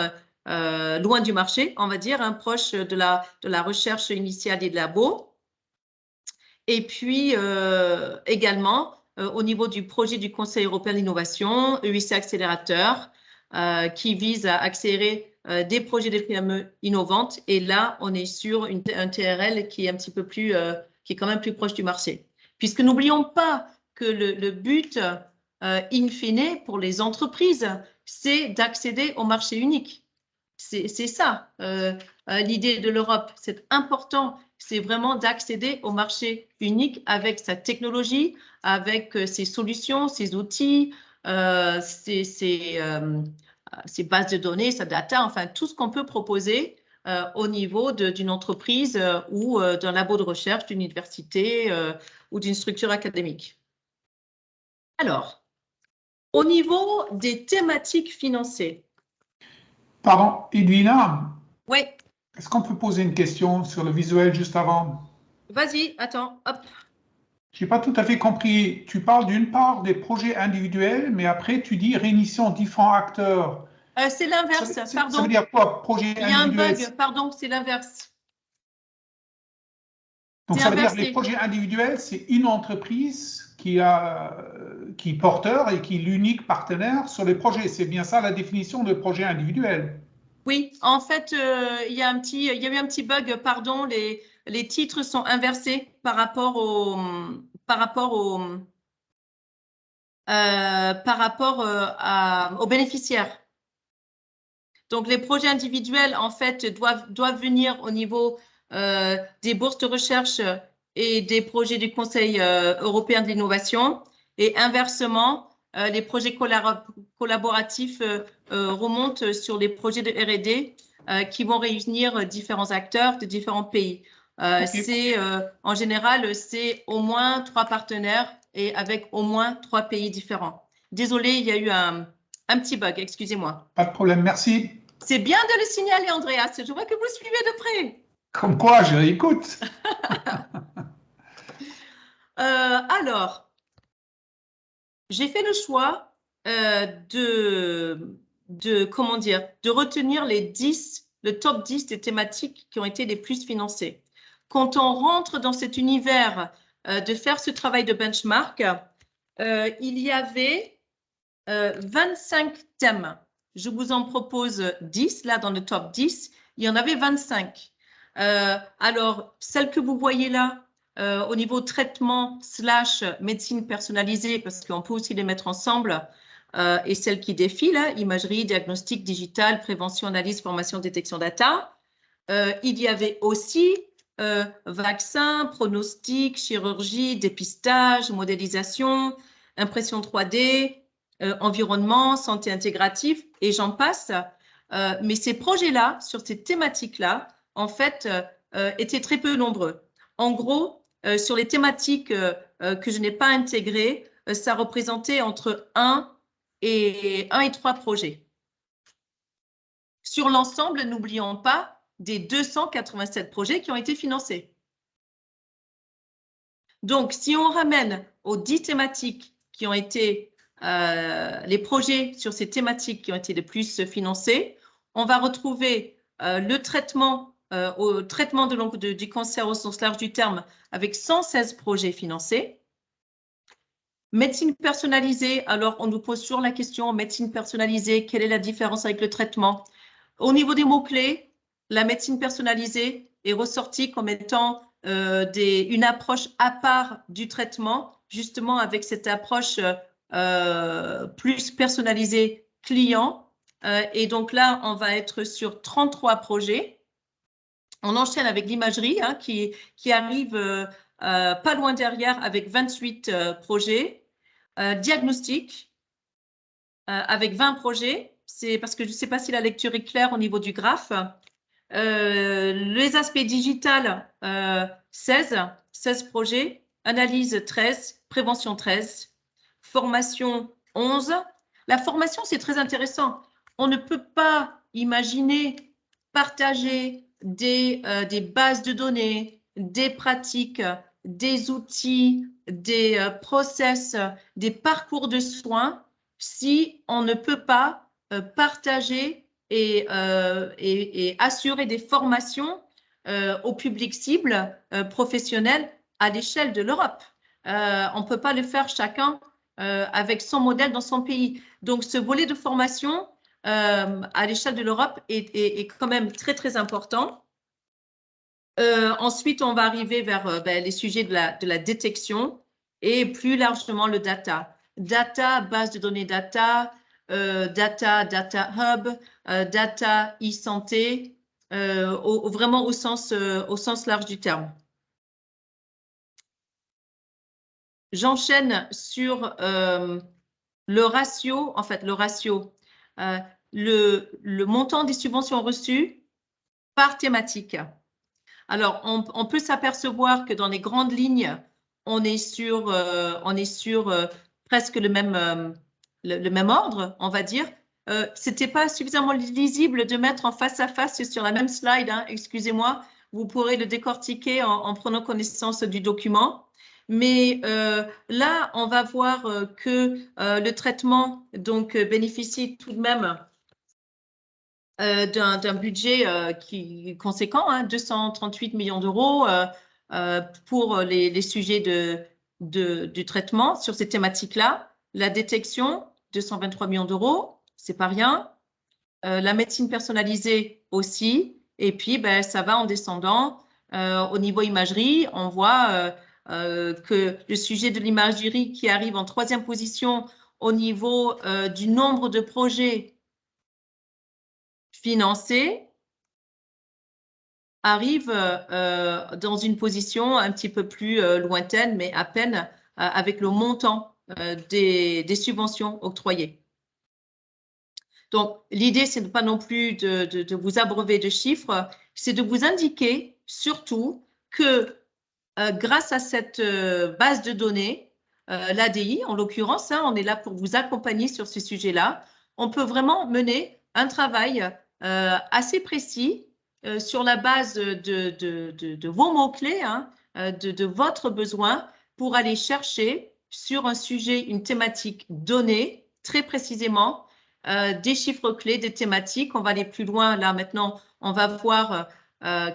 S1: loin du marché, on va dire, hein, proche de la recherche initiale et de labo. Et puis, également, au niveau du projet du Conseil européen d'innovation, EIC Accélérateur, qui vise à accélérer des projets de PME innovantes. Et là, on est sur un TRL qui est un petit peu plus, qui est quand même plus proche du marché. Puisque n'oublions pas que le but, in fine, pour les entreprises, c'est d'accéder au marché unique. C'est ça, l'idée de l'Europe. C'est important, c'est vraiment d'accéder au marché unique avec sa technologie, avec ses solutions, ses outils, ses bases de données, sa data, enfin tout ce qu'on peut proposer au niveau d'une entreprise ou d'un labo de recherche, d'une université ou d'une structure académique. Alors, au niveau des thématiques financées.
S3: Pardon, Edwina?
S1: Oui.
S3: Est-ce qu'on peut poser une question sur le visuel juste avant?
S1: Vas-y, attends, hop.
S3: Je n'ai pas tout à fait compris. Tu parles d'une part des projets individuels, mais après tu dis réunissant différents acteurs.
S1: C'est l'inverse,
S3: Ça
S1: pardon.
S3: veut dire quoi, projet
S1: Il y a un
S3: individuel?
S1: bug, pardon, c'est l'inverse.
S3: Donc
S1: C'est
S3: ça veut dire que les
S1: inversé.
S3: projets individuels, c'est une entreprise qui est porteur et qui est l'unique partenaire sur les projets. C'est bien ça la définition de projet individuel.
S1: Oui, en fait, il y a eu un petit bug, pardon, les titres sont inversés par rapport aux bénéficiaires. Donc, les projets individuels, en fait, doivent venir au niveau des bourses de recherche et des projets du Conseil européen de l'innovation. Et inversement, les projets collaboratifs remontent sur les projets de R&D qui vont réunir différents acteurs de différents pays.
S3: Okay.
S1: En général, c'est au moins 3 partenaires et avec au moins 3 pays différents. Désolée, il y a eu un petit bug, excusez-moi.
S3: Pas de problème, merci.
S1: C'est bien de le signaler, Andreas. Je vois que vous suivez de près.
S3: Comme quoi, je l'écoute.
S1: Alors, j'ai fait le choix comment dire, de retenir le top 10 des thématiques qui ont été les plus financées. Quand on rentre dans cet univers de faire ce travail de benchmark, il y avait 25 thèmes. Je vous en propose 10, là, dans le top 10. Il y en avait 25. Alors, celle que vous voyez là, au niveau traitement / médecine personnalisée, parce qu'on peut aussi les mettre ensemble, et celle qui défile, hein, imagerie, diagnostic digital, prévention, analyse, formation, détection, data. Il y avait aussi vaccin, pronostic, chirurgie, dépistage, modélisation, impression 3D, environnement, santé intégrative, et j'en passe. Mais ces projets-là, sur ces thématiques-là, en fait, étaient très peu nombreux. En gros, sur les thématiques que je n'ai pas intégrées, ça représentait entre 1 et 3 projets. Sur l'ensemble, n'oublions pas des 287 projets qui ont été financés. Donc, si on ramène aux 10 thématiques qui ont été les projets sur ces thématiques qui ont été les plus financés, on va retrouver le traitement du cancer au sens large du terme avec 116 projets financés. Médecine personnalisée, alors on nous pose toujours la question, médecine personnalisée, quelle est la différence avec le traitement? Au niveau des mots-clés, la médecine personnalisée est ressortie comme étant une approche à part du traitement, justement avec cette approche plus personnalisée client. Et donc là, on va être sur 33 projets. On enchaîne avec l'imagerie hein, qui arrive pas loin derrière avec 28 projets. Diagnostic avec 20 projets. C'est parce que je ne sais pas si la lecture est claire au niveau du graphe. Les aspects digital, 16 projets. Analyse, 13. Prévention, 13. Formation, 11. La formation, c'est très intéressant. On ne peut pas imaginer partager des bases de données, des pratiques, des outils, des process, des parcours de soins si on ne peut pas partager et assurer des formations au public cible professionnel à l'échelle de l'Europe. On ne peut pas le faire chacun avec son modèle dans son pays. Donc, ce volet de formation à l'échelle de l'Europe est quand même très, très important. Ensuite, on va arriver vers les sujets de la détection et plus largement le data. Data, base de données data, data hub, data e-santé, vraiment au sens large du terme. J'enchaîne sur le ratio, le montant des subventions reçues par thématique. Alors, on peut s'apercevoir que dans les grandes lignes, on est sur presque le même ordre, on va dire. c'était pas suffisamment lisible de mettre en face à face sur la même slide, hein, excusez-moi. Vous pourrez le décortiquer en prenant connaissance du document. Mais là, on va voir que le traitement donc, bénéficie tout de même d'un budget qui est conséquent, hein, 238 millions d'euros pour les sujets du traitement sur ces thématiques-là. La détection, 223 millions d'euros, c'est pas rien. La médecine personnalisée aussi. Et puis, ben, ça va en descendant. Au niveau imagerie, on voit que le sujet de l'imagerie qui arrive en 3e position au niveau du nombre de projets financés arrive dans une position un petit peu plus lointaine, mais à peine avec le montant des subventions octroyées. Donc, l'idée, c'est pas non plus de vous abreuver de chiffres, c'est de vous indiquer surtout que grâce à cette base de données, l'ADI, en l'occurrence, hein, on est là pour vous accompagner sur ces sujets-là, on peut vraiment mener un travail assez précis sur la base de vos mots-clés, hein, de votre besoin pour aller chercher sur un sujet, une thématique donnée, très précisément, des chiffres clés, des thématiques. On va aller plus loin. Là, maintenant, on va voir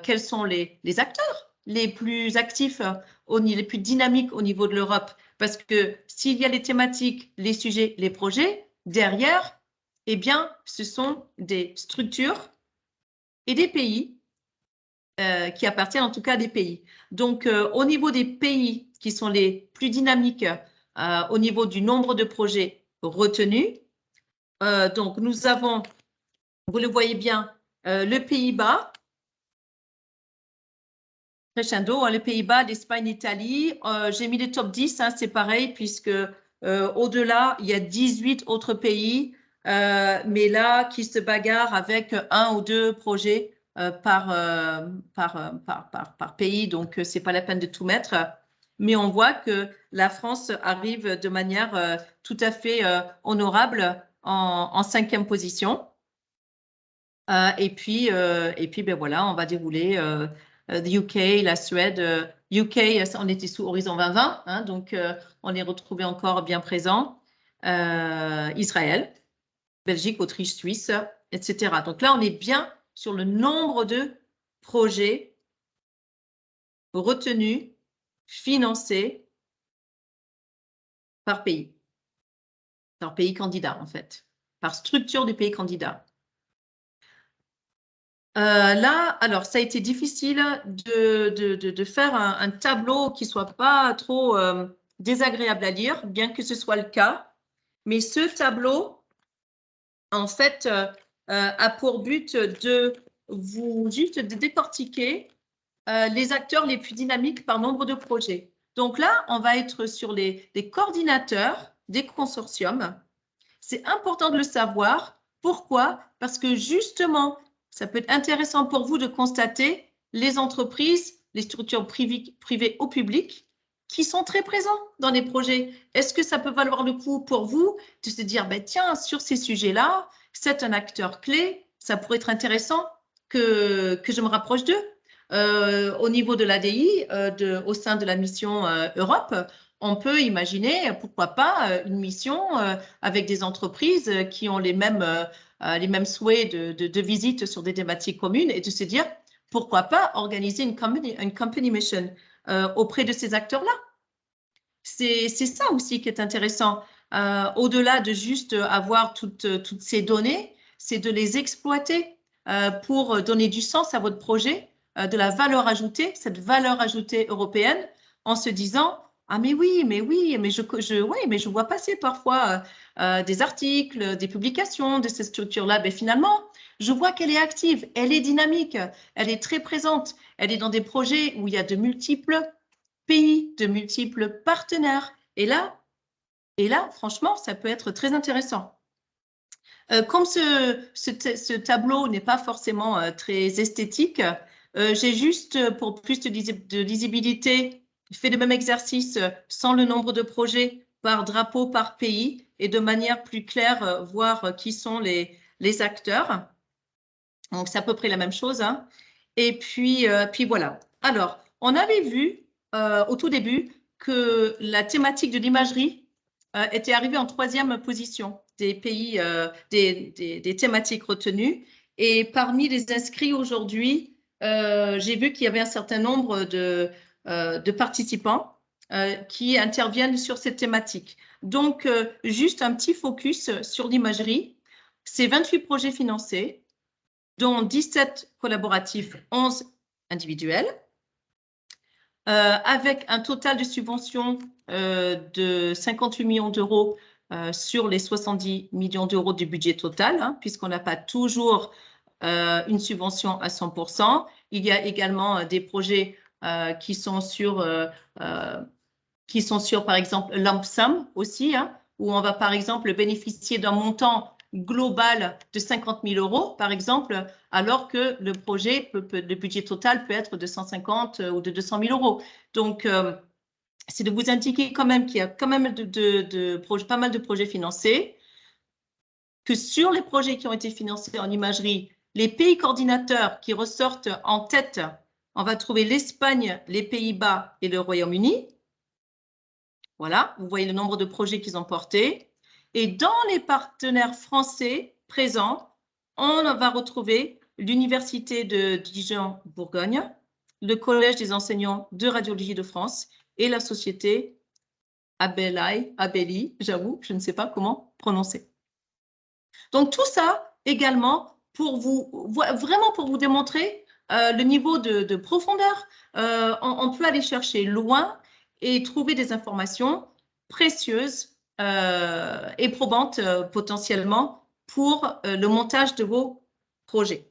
S1: quels sont les acteurs les plus actifs, les plus dynamiques au niveau de l'Europe. Parce que s'il y a les thématiques, les sujets, les projets, derrière, eh bien, ce sont des structures et des pays qui appartiennent en tout cas à des pays. Donc, au niveau des pays qui sont les plus dynamiques, au niveau du nombre de projets retenus, donc, nous avons, vous le voyez bien, le Pays-Bas, crescendo, hein, les Pays-Bas, l'Espagne, l'Italie. J'ai mis les top 10, hein, c'est pareil, puisque au-delà, il y a 18 autres pays, mais là, qui se bagarrent avec 1 ou 2 projets par pays, donc c'est pas la peine de tout mettre. Mais on voit que la France arrive de manière tout à fait honorable en 5e position. Et puis, ben voilà, on va dérouler the UK, la Suède. UK, on était sous Horizon 2020, hein, donc on est retrouvé encore bien présent. Israël, Belgique, Autriche, Suisse, etc. Donc là, on est bien sur le nombre de projets retenus, financés par pays candidat, en fait, par structure du pays candidat. Là, alors, ça a été difficile de faire un tableau qui ne soit pas trop désagréable à lire, bien que ce soit le cas. Mais ce tableau, en fait, a pour but de décortiquer les acteurs les plus dynamiques par nombre de projets. Donc là, on va être sur les coordinateurs des consortiums. C'est important de le savoir. Pourquoi? Parce que justement, ça peut être intéressant pour vous de constater les entreprises, les structures privées ou publiques qui sont très présents dans les projets. Est-ce que ça peut valoir le coup pour vous de se dire, ben, tiens, sur ces sujets-là, c'est un acteur clé, ça pourrait être intéressant que je me rapproche d'eux. Au niveau de l'ADI, au sein de la mission Europe, on peut imaginer, pourquoi pas, une mission avec des entreprises qui ont les mêmes souhaits de visite sur des thématiques communes et de se dire, pourquoi pas organiser une company mission auprès de ces acteurs-là. C'est ça aussi qui est intéressant. Au-delà de juste avoir toutes ces données, c'est de les exploiter pour donner du sens à votre projet, de la valeur ajoutée, cette valeur ajoutée européenne, en se disant, ah mais oui, mais je vois passer parfois des articles, des publications de cette structure-là. Mais finalement, je vois qu'elle est active, elle est dynamique, elle est très présente, elle est dans des projets où il y a de multiples pays, de multiples partenaires. Et là, franchement, ça peut être très intéressant. Comme ce tableau n'est pas forcément très esthétique, j'ai juste, pour plus de lisibilité, fait le même exercice sans le nombre de projets par drapeau, par pays, et de manière plus claire, voir qui sont les acteurs. Donc, c'est à peu près la même chose, hein. Et puis voilà. Alors, on avait vu au tout début que la thématique de l'imagerie était arrivée en 3e position des pays, des thématiques retenues. Et parmi les inscrits aujourd'hui, j'ai vu qu'il y avait un certain nombre de participants qui interviennent sur cette thématique. Donc, juste un petit focus sur l'imagerie. C'est 28 projets financés, dont 17 collaboratifs, 11 individuels, avec un total de subventions de 58 millions d'euros sur les 70 millions d'euros du budget total, hein, puisqu'on n'a pas toujours une subvention à 100%. Il y a également des projets qui sont sur, par exemple, lump sum aussi, hein, où on va, par exemple, bénéficier d'un montant global de 50 000 euros, par exemple, alors que le projet, le budget total peut être de 150 ou de 200 000 euros. Donc, c'est de vous indiquer quand même qu'il y a quand même pas mal de projets financés, que sur les projets qui ont été financés en imagerie, les pays coordinateurs qui ressortent en tête, on va trouver l'Espagne, les Pays-Bas et le Royaume-Uni. Voilà, vous voyez le nombre de projets qu'ils ont portés. Et dans les partenaires français présents, on va retrouver l'Université de Dijon-Bourgogne, le Collège des enseignants de radiologie de France et la société Abeli, j'avoue, je ne sais pas comment prononcer. Donc, tout ça également pour vraiment pour vous démontrer le niveau de profondeur. On peut aller chercher loin et trouver des informations précieuses et probantes potentiellement pour le montage de vos projets.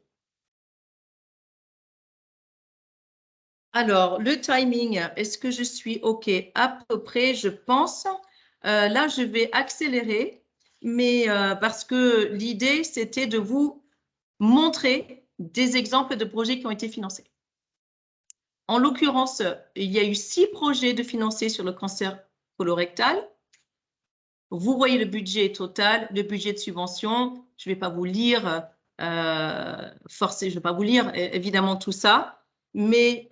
S1: Alors, le timing, est-ce que je suis OK? À peu près, je pense. Là, je vais accélérer, mais parce que l'idée, c'était de vous montrer des exemples de projets qui ont été financés. En l'occurrence, il y a eu 6 projets de financés sur le cancer colorectal. Vous voyez le budget total, le budget de subvention. Je ne vais pas vous lire, je ne vais pas vous lire évidemment tout ça, mais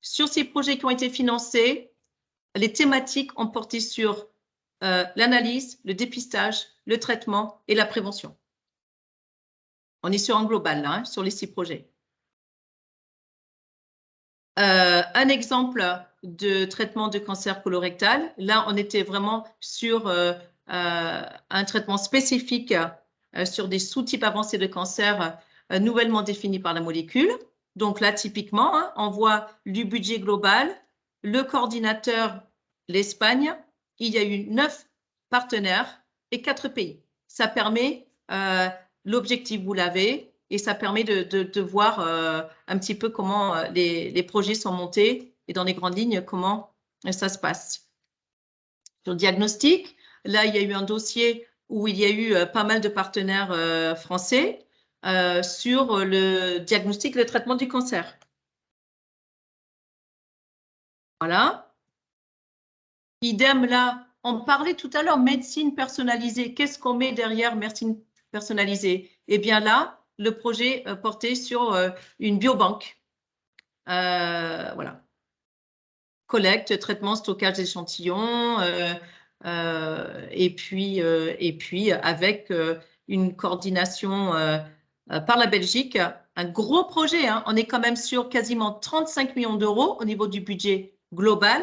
S1: sur ces projets qui ont été financés, les thématiques ont porté sur l'analyse, le dépistage, le traitement et la prévention. On est sur un global, là, hein, sur les 6 projets. Un exemple de traitement de cancer colorectal. Là, on était vraiment sur un traitement spécifique sur des sous-types avancés de cancer nouvellement définis par la molécule. Donc là, typiquement, hein, on voit le budget global, le coordinateur, l'Espagne. Il y a eu 9 partenaires et 4 pays. Ça permet, l'objectif, vous l'avez, et ça permet de voir un petit peu comment les projets sont montés et dans les grandes lignes, comment ça se passe. Sur le diagnostic, là, il y a eu un dossier où il y a eu pas mal de partenaires français sur le diagnostic et le traitement du cancer. Voilà. Idem là, on parlait tout à l'heure médecine personnalisée. Qu'est-ce qu'on met derrière médecine personnalisée? Eh bien là, le projet portait sur une biobanque. Voilà. Collecte, traitement, stockage d'échantillons, et puis avec une coordination par la Belgique. Un gros projet, hein. On est quand même sur quasiment 35 millions d'euros au niveau du budget global,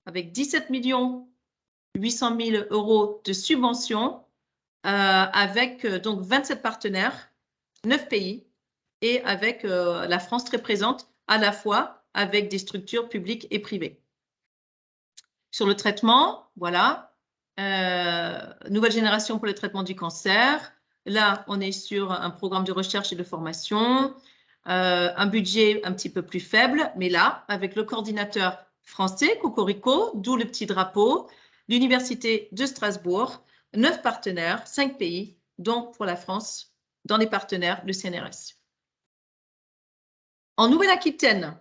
S1: avec 17 800 000 euros de subventions, avec donc 27 partenaires, 9 pays, et avec la France très présente, à la fois avec des structures publiques et privées. Sur le traitement, voilà, nouvelle génération pour le traitement du cancer. Là, on est sur un programme de recherche et de formation, un budget un petit peu plus faible, mais là, avec le coordinateur français, Cocorico, d'où le petit drapeau, l'Université de Strasbourg, 9 partenaires, 5 pays, dont pour la France, dans les partenaires, le CNRS. En Nouvelle-Aquitaine,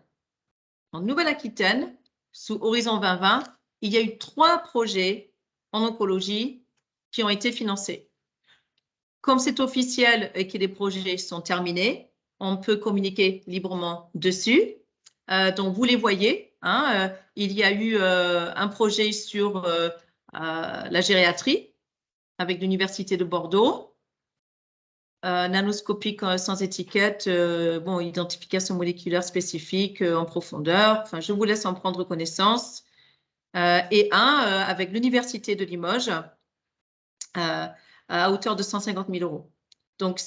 S1: sous Horizon 2020, il y a eu 3 projets en oncologie qui ont été financés. Comme c'est officiel et que les projets sont terminés, on peut communiquer librement dessus. Donc, vous les voyez. Hein, il y a eu un projet sur la gériatrie avec l'Université de Bordeaux. Nanoscopique sans étiquette, bon, identification moléculaire spécifique en profondeur. Enfin, je vous laisse en prendre connaissance. Et un avec l'Université de Limoges à hauteur de 150 000 euros. Donc,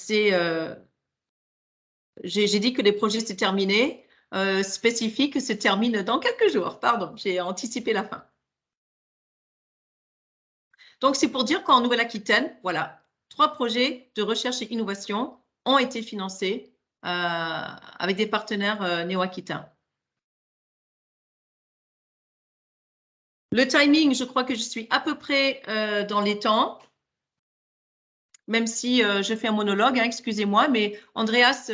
S1: j'ai dit que les projets s'étaient terminés. Spécifiques se terminent dans quelques jours. Pardon, j'ai anticipé la fin. Donc, c'est pour dire qu'en Nouvelle-Aquitaine, voilà, 3 projets de recherche et innovation ont été financés avec des partenaires néo-aquitains. Le timing, je crois que je suis à peu près dans les temps, même si je fais un monologue, hein, excusez-moi, mais Andreas,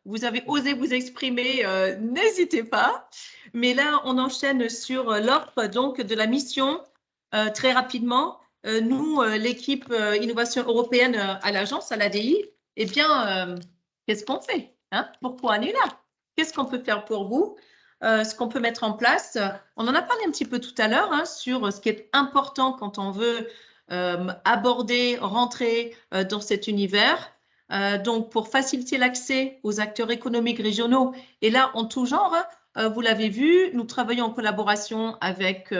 S1: vous avez osé vous exprimer, n'hésitez pas. Mais là, on enchaîne sur l'offre donc de la mission très rapidement. Nous, l'équipe Innovation Européenne à l'agence, à l'ADI, eh bien, qu'est-ce qu'on fait, hein? Pourquoi on est là? Qu'est-ce qu'on peut faire pour vous? Ce qu'on peut mettre en place. On en a parlé un petit peu tout à l'heure hein, sur ce qui est important quand on veut aborder, rentrer dans cet univers. Donc, pour faciliter l'accès aux acteurs économiques régionaux, et là, en tout genre, vous l'avez vu, nous travaillons en collaboration avec,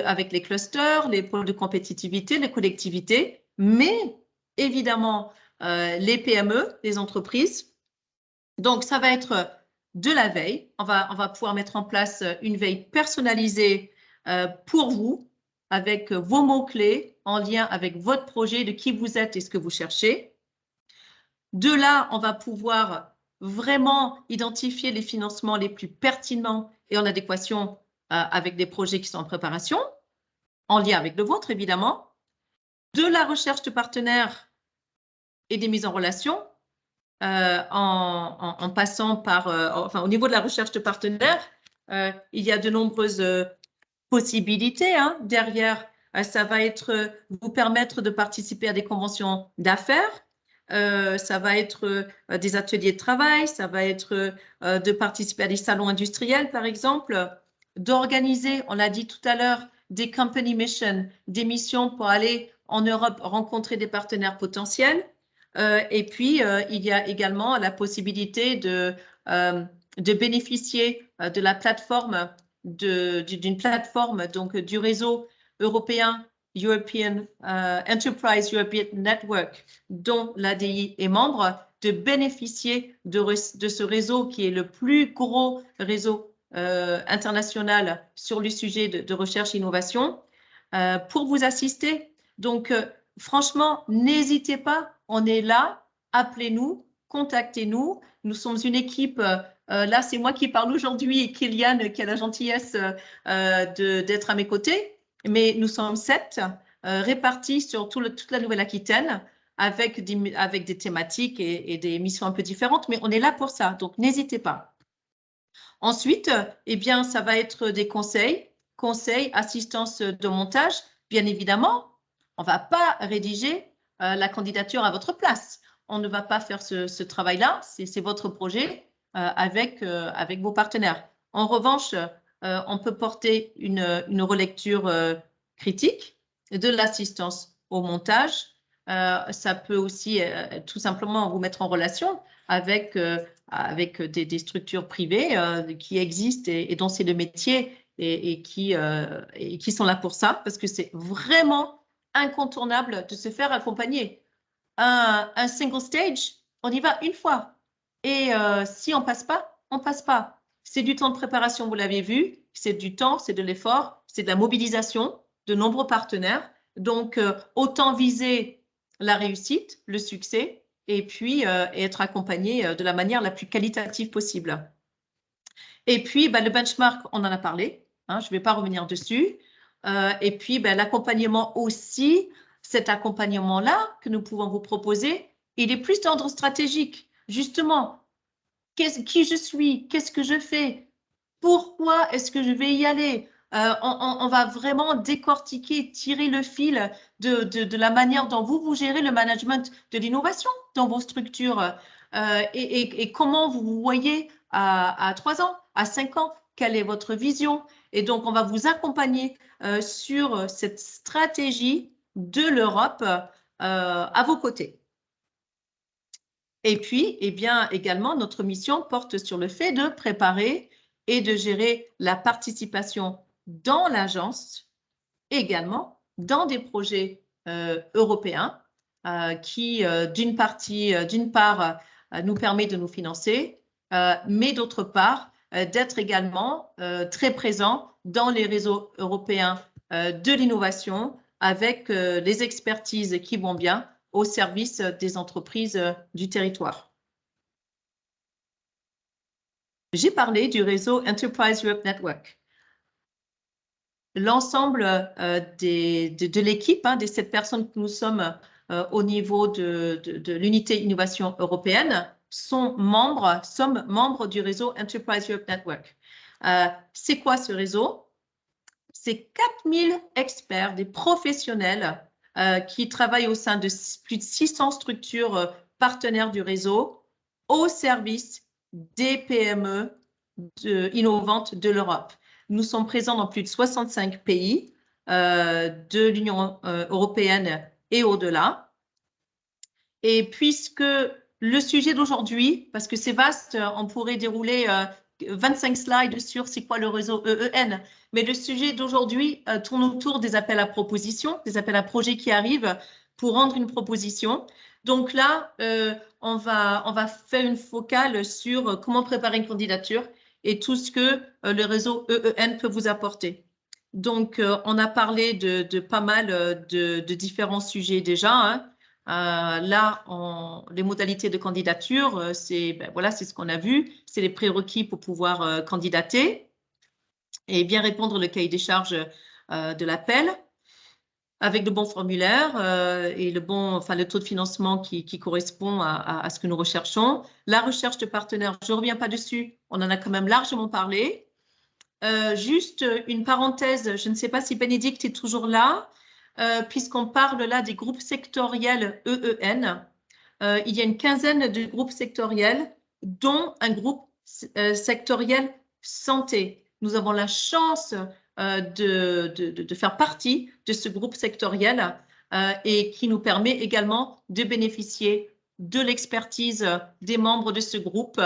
S1: avec les clusters, les pôles de compétitivité, les collectivités, mais évidemment, les PME, les entreprises. Donc, ça va être de la veille. On va pouvoir mettre en place une veille personnalisée pour vous, avec vos mots-clés en lien avec votre projet, de qui vous êtes et ce que vous cherchez. De là, on va pouvoir vraiment identifier les financements les plus pertinents et en adéquation avec des projets qui sont en préparation, en lien avec le vôtre, évidemment. De la recherche de partenaires et des mises en relation, en passant par, enfin, au niveau de la recherche de partenaires, il y a de nombreuses possibilités hein, derrière. Ça va être vous permettre de participer à des conventions d'affaires. Ça va être des ateliers de travail, ça va être de participer à des salons industriels, par exemple, d'organiser, on l'a dit tout à l'heure, des company missions, des missions pour aller en Europe rencontrer des partenaires potentiels. Et puis, il y a également la possibilité de bénéficier de la plateforme, d'une plateforme donc, du réseau européen European Enterprise European Network, dont l'ADI est membre, de bénéficier de ce réseau qui est le plus gros réseau international sur le sujet de recherche et innovation pour vous assister. Donc, franchement, n'hésitez pas, on est là, appelez-nous, contactez-nous. Nous sommes une équipe, là c'est moi qui parle aujourd'hui et Kylian qui a la gentillesse d'être à mes côtés. Mais nous sommes 7 répartis sur toute la Nouvelle-Aquitaine avec des thématiques et des missions un peu différentes, mais on est là pour ça, donc n'hésitez pas. Ensuite, eh bien, ça va être des conseils, assistance de montage. Bien évidemment, on ne va pas rédiger la candidature à votre place. On ne va pas faire ce travail-là, c'est votre projet avec vos partenaires. En revanche, on peut porter une relecture critique, de l'assistance au montage. Ça peut aussi tout simplement vous mettre en relation avec des structures privées qui existent et dont c'est le métier et qui sont là pour ça, parce que c'est vraiment incontournable de se faire accompagner. Un single stage, on y va une fois. Et si on passe pas, on passe pas. C'est du temps de préparation, vous l'avez vu, c'est du temps, c'est de l'effort, c'est de la mobilisation de nombreux partenaires. Donc, autant viser la réussite, le succès, et puis être accompagné de la manière la plus qualitative possible. Et puis, le benchmark, on en a parlé, hein, je ne vais pas revenir dessus. Et puis, l'accompagnement aussi, cet accompagnement-là que nous pouvons vous proposer, il est plus d'ordre stratégique. Justement, qui je suis, qu'est-ce que je fais, pourquoi est-ce que je vais y aller, On va vraiment décortiquer, tirer le fil de la manière dont vous gérez le management de l'innovation dans vos structures et comment vous vous voyez à 3 ans, à 5 ans, quelle est votre vision. Et donc, on va vous accompagner sur cette stratégie de l'Europe à vos côtés. Et puis, eh bien, également, notre mission porte sur le fait de préparer et de gérer la participation dans l'agence, également dans des projets européens qui, d'une part, nous permet de nous financer, mais d'autre part, d'être également très présent dans les réseaux européens de l'innovation avec les expertises qui vont bien au service des entreprises du territoire. J'ai parlé du réseau Enterprise Europe Network. L'ensemble de l'équipe, des 7 personnes que nous sommes au niveau de l'unité innovation européenne, sommes membres du réseau Enterprise Europe Network. C'est quoi ce réseau? C'est 4000 experts, des professionnels qui travaillent au sein de plus de 600 structures partenaires du réseau au service des PME innovantes de l'Europe. Nous sommes présents dans plus de 65 pays de l'Union européenne et au-delà. Et puisque le sujet d'aujourd'hui, parce que c'est vaste, on pourrait dérouler 25 slides sur c'est quoi le réseau EEN, mais le sujet d'aujourd'hui tourne autour des appels à propositions, des appels à projets qui arrivent pour rendre une proposition. Donc là, on va faire une focale sur comment préparer une candidature et tout ce que le réseau EEN peut vous apporter. Donc, on a parlé de pas mal de différents sujets déjà. Là, les modalités de candidature, c'est ce qu'on a vu, c'est les prérequis pour pouvoir candidater et bien répondre le cahier des charges de l'appel avec de bons formulaires et le taux de financement qui correspond à ce que nous recherchons. La recherche de partenaires, je ne reviens pas dessus, on en a quand même largement parlé. Juste une parenthèse, je ne sais pas si Bénédicte est toujours là, puisqu'on parle là des groupes sectoriels EEN. Il y a une quinzaine de groupes sectoriels, dont un groupe sectoriel santé. Nous avons la chance de faire partie de ce groupe sectoriel et qui nous permet également de bénéficier de l'expertise des membres de ce groupe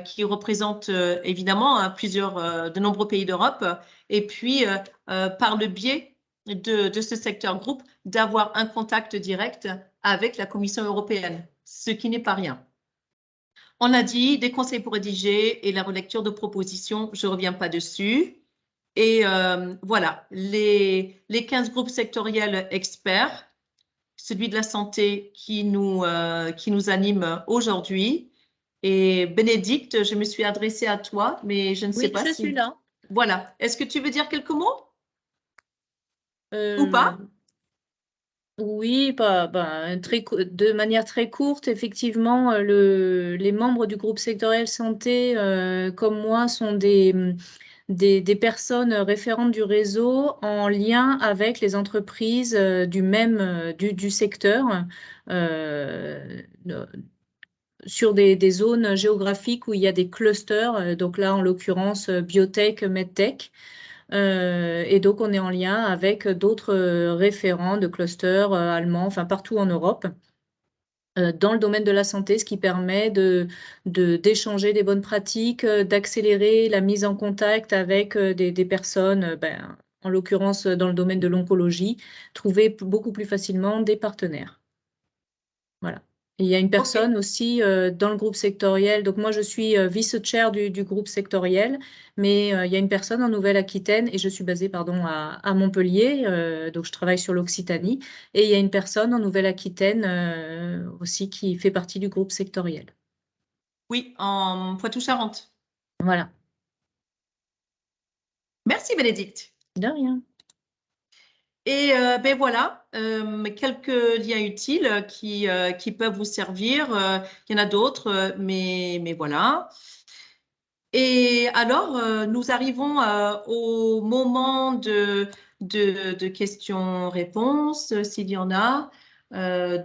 S1: qui représente évidemment de nombreux pays d'Europe et puis par le biais de ce secteur groupe d'avoir un contact direct avec la Commission européenne, ce qui n'est pas rien. On a dit des conseils pour rédiger et la relecture de propositions, je ne reviens pas dessus. Et voilà, les 15 groupes sectoriels experts, celui de la santé qui nous anime aujourd'hui. Et Bénédicte, je me suis adressée à toi, mais je ne sais pas si…
S4: Oui, je suis là.
S1: Voilà. Est-ce que tu veux dire quelques mots ou pas?
S4: Oui, de manière très courte, effectivement, les membres du groupe sectoriel santé, comme moi, sont des personnes référentes du réseau en lien avec les entreprises du secteur sur des zones géographiques où il y a des clusters, donc là en l'occurrence biotech, medtech. Et donc on est en lien avec d'autres référents de clusters allemands, enfin partout en Europe, dans le domaine de la santé, ce qui permet d'échanger des bonnes pratiques, d'accélérer la mise en contact avec des personnes, en l'occurrence dans le domaine de l'oncologie, trouver beaucoup plus facilement des partenaires. Voilà. Et il y a une personne aussi dans le groupe sectoriel. Donc moi, je suis vice-chair du groupe sectoriel, mais il y a une personne en Nouvelle-Aquitaine et je suis basée à Montpellier, donc je travaille sur l'Occitanie. Et il y a une personne en Nouvelle-Aquitaine aussi qui fait partie du groupe sectoriel.
S1: Oui, en Poitou-Charentes.
S4: Voilà.
S1: Merci Bénédicte.
S4: De rien.
S1: Et voilà, quelques liens utiles qui peuvent vous servir. Il y en a d'autres, mais voilà. Et alors, nous arrivons au moment de questions-réponses, s'il y en a. En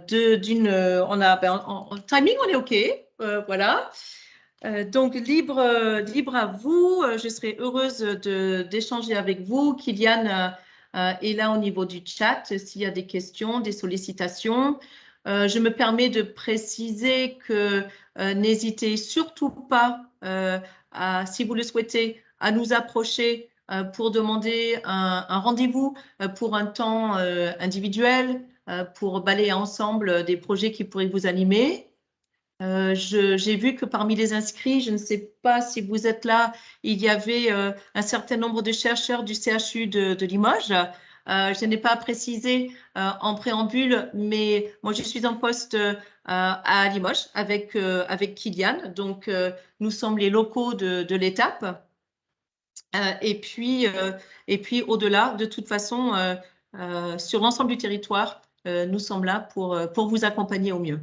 S1: timing, on est OK. Voilà. Donc, libre à vous. Je serai heureuse d'échanger avec vous. Kylian est là au niveau du chat s'il y a des questions, des sollicitations. Je me permets de préciser que n'hésitez surtout pas, si vous le souhaitez, à nous approcher pour demander un rendez-vous pour un temps individuel, pour balayer ensemble des projets qui pourraient vous animer. J'ai vu que parmi les inscrits, je ne sais pas si vous êtes là, il y avait un certain nombre de chercheurs du CHU de Limoges. Je n'ai pas précisé en préambule, mais moi je suis en poste à Limoges avec Kylian. Donc nous sommes les locaux de l'étape. Et puis au-delà, de toute façon, sur l'ensemble du territoire, nous sommes là pour vous accompagner au mieux.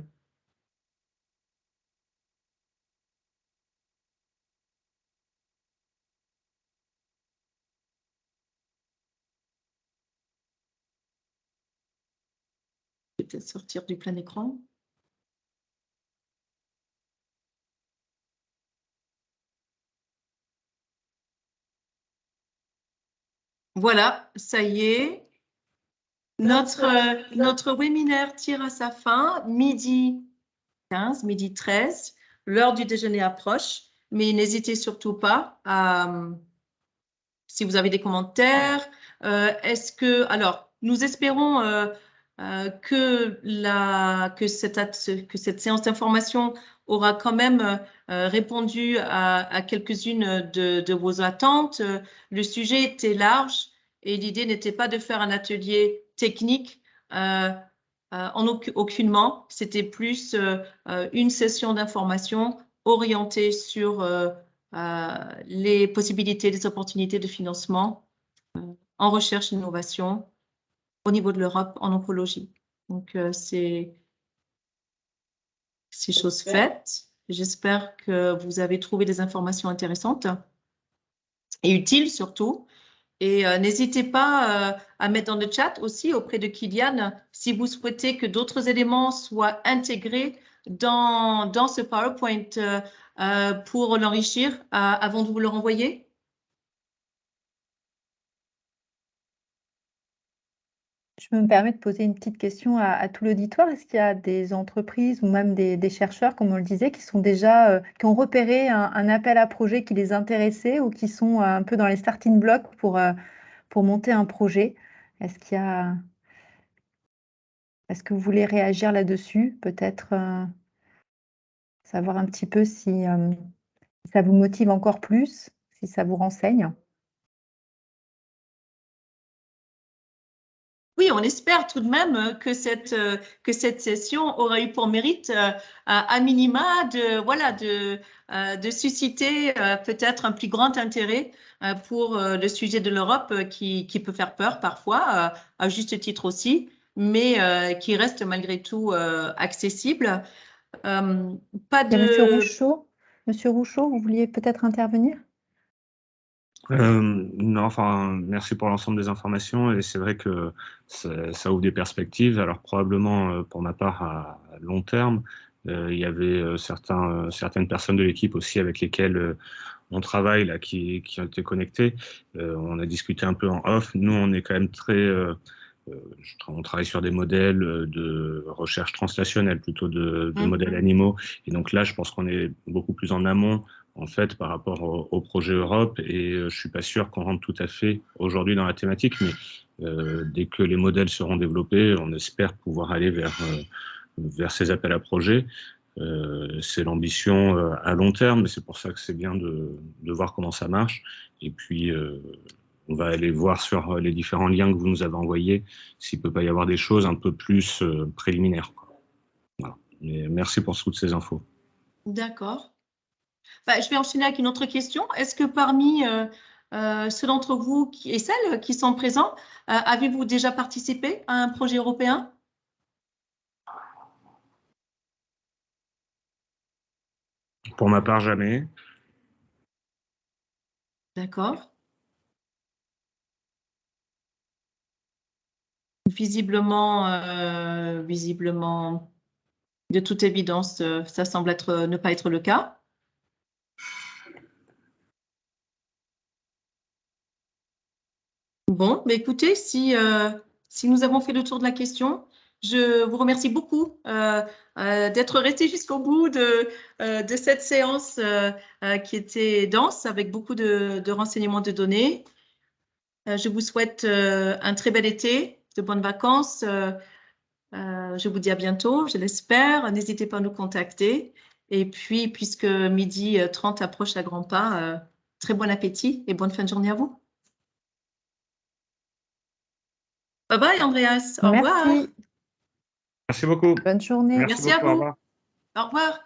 S1: Je vais peut-être sortir du plein écran. Voilà, ça y est. Notre webinaire tire à sa fin, midi 15, midi 13. L'heure du déjeuner approche, mais n'hésitez surtout pas si vous avez des commentaires. Alors, nous espérons que cette séance d'information aura quand même répondu à quelques-unes de vos attentes. Le sujet était large et l'idée n'était pas de faire un atelier technique aucunement. C'était plus une session d'information orientée sur les possibilités, les opportunités de financement en recherche et innovation au niveau de l'Europe en oncologie. Donc, c'est chose faite. J'espère que vous avez trouvé des informations intéressantes et utiles surtout. Et n'hésitez pas à mettre dans le chat aussi auprès de Kylian si vous souhaitez que d'autres éléments soient intégrés dans ce PowerPoint pour l'enrichir avant de vous le renvoyer.
S5: Je me permets de poser une petite question à tout l'auditoire. Est-ce qu'il y a des entreprises ou même des chercheurs, comme on le disait, qui ont repéré un appel à projet qui les intéressait ou qui sont un peu dans les starting blocks pour monter un projet? Est-ce que vous voulez réagir là-dessus? Peut-être savoir un petit peu si ça vous motive encore plus, si ça vous renseigne?
S1: Oui, on espère tout de même que cette session aura eu pour mérite, à minima, de susciter peut-être un plus grand intérêt pour le sujet de l'Europe qui peut faire peur parfois, à juste titre aussi, mais qui reste malgré tout accessible. Pas
S5: Il y a Monsieur
S1: de...
S5: Rouchaud. Monsieur Rouchaud, vous vouliez peut-être intervenir?
S6: Non, enfin, merci pour l'ensemble des informations et c'est vrai que ça ouvre des perspectives. Alors probablement pour ma part à long terme, il y avait certaines personnes de l'équipe aussi avec lesquelles on travaille là qui ont été connectées. On a discuté un peu en off. Nous, on est quand même on travaille sur des modèles de recherche translationnelle, plutôt de modèles animaux. Et donc là, je pense qu'on est beaucoup plus en amont en fait, par rapport au projet Europe, et je suis pas sûr qu'on rentre tout à fait aujourd'hui dans la thématique, mais dès que les modèles seront développés, on espère pouvoir aller vers ces appels à projets. C'est l'ambition à long terme, mais c'est pour ça que c'est bien de voir comment ça marche. Et puis, on va aller voir sur les différents liens que vous nous avez envoyés s'il peut pas y avoir des choses un peu plus préliminaires, quoi. Voilà. Mais merci pour toutes ces infos.
S1: D'accord. Je vais enchaîner avec une autre question. Est-ce que parmi ceux d'entre vous et celles qui sont présents, avez-vous déjà participé à un projet européen?
S6: Pour ma part, jamais.
S1: D'accord. Visiblement, de toute évidence, ça semble ne pas être le cas. Bon, mais écoutez, si nous avons fait le tour de la question, je vous remercie beaucoup d'être resté jusqu'au bout de cette séance qui était dense avec beaucoup de renseignements, de données. Je vous souhaite un très bel été, de bonnes vacances. Je vous dis à bientôt, je l'espère. N'hésitez pas à nous contacter. Et puis, puisque 12h30 approche à grands pas, très bon appétit et bonne fin de journée à vous. Bye bye, Andreas. Au revoir.
S5: Merci.
S6: Merci beaucoup.
S5: Bonne journée.
S1: Merci à
S6: beaucoup, au
S1: vous.
S6: revoir.
S1: Au revoir.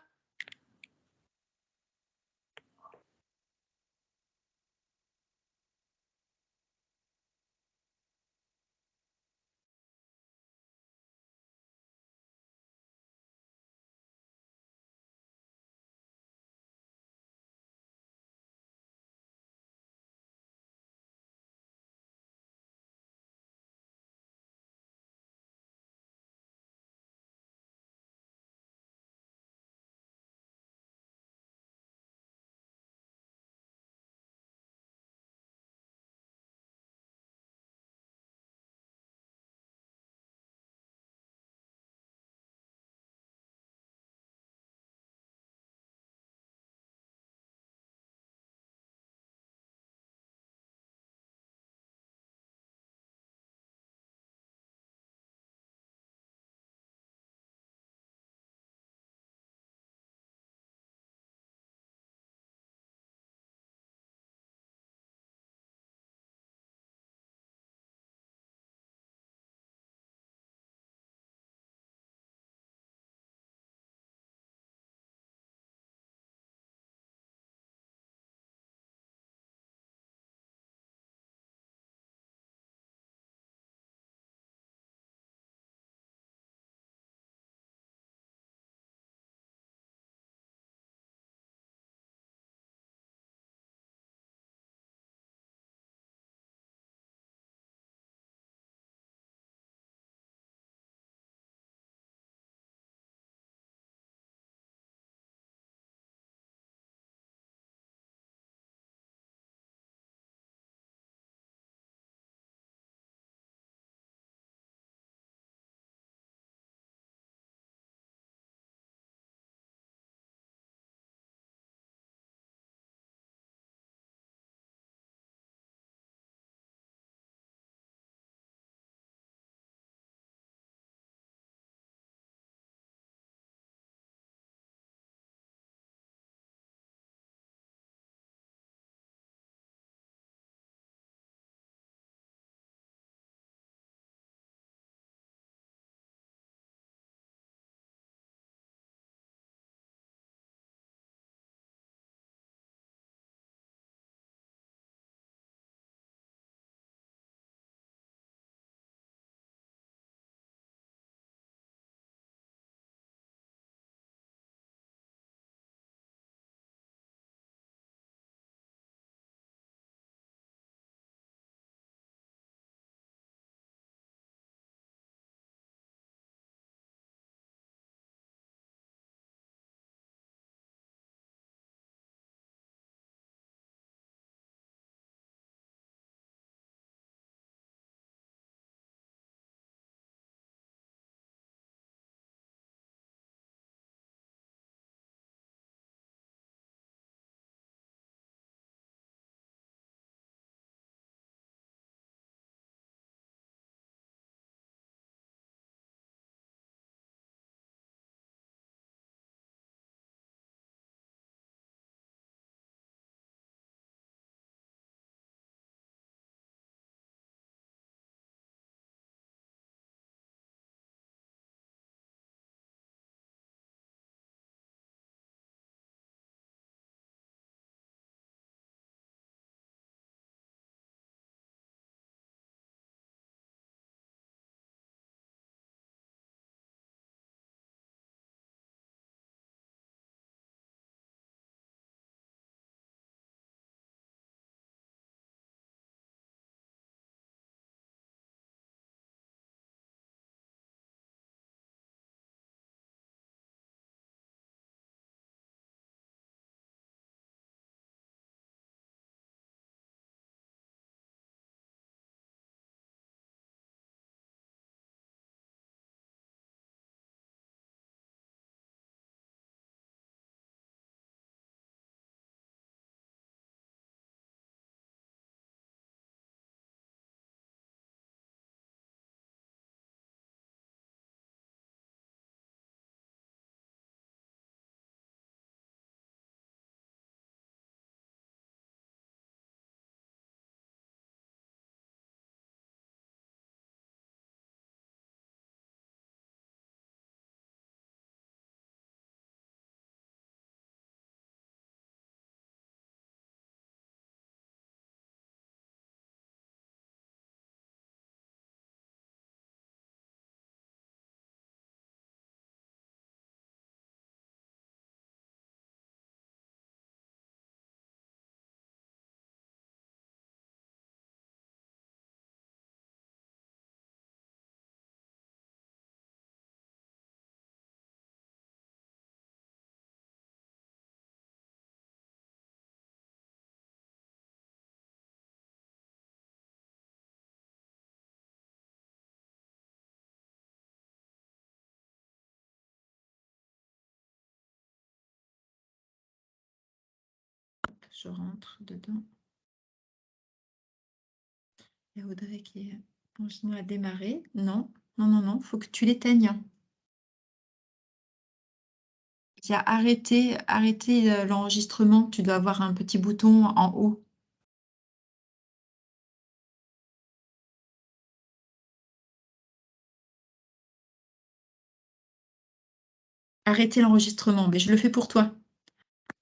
S5: je rentre dedans. Il y a Audrey qui est à démarrer. Non, non, non, non, il faut que tu l'éteignes. Il y a arrêter l'enregistrement. Tu dois avoir un petit bouton en haut. Arrêter l'enregistrement, mais je le fais pour toi.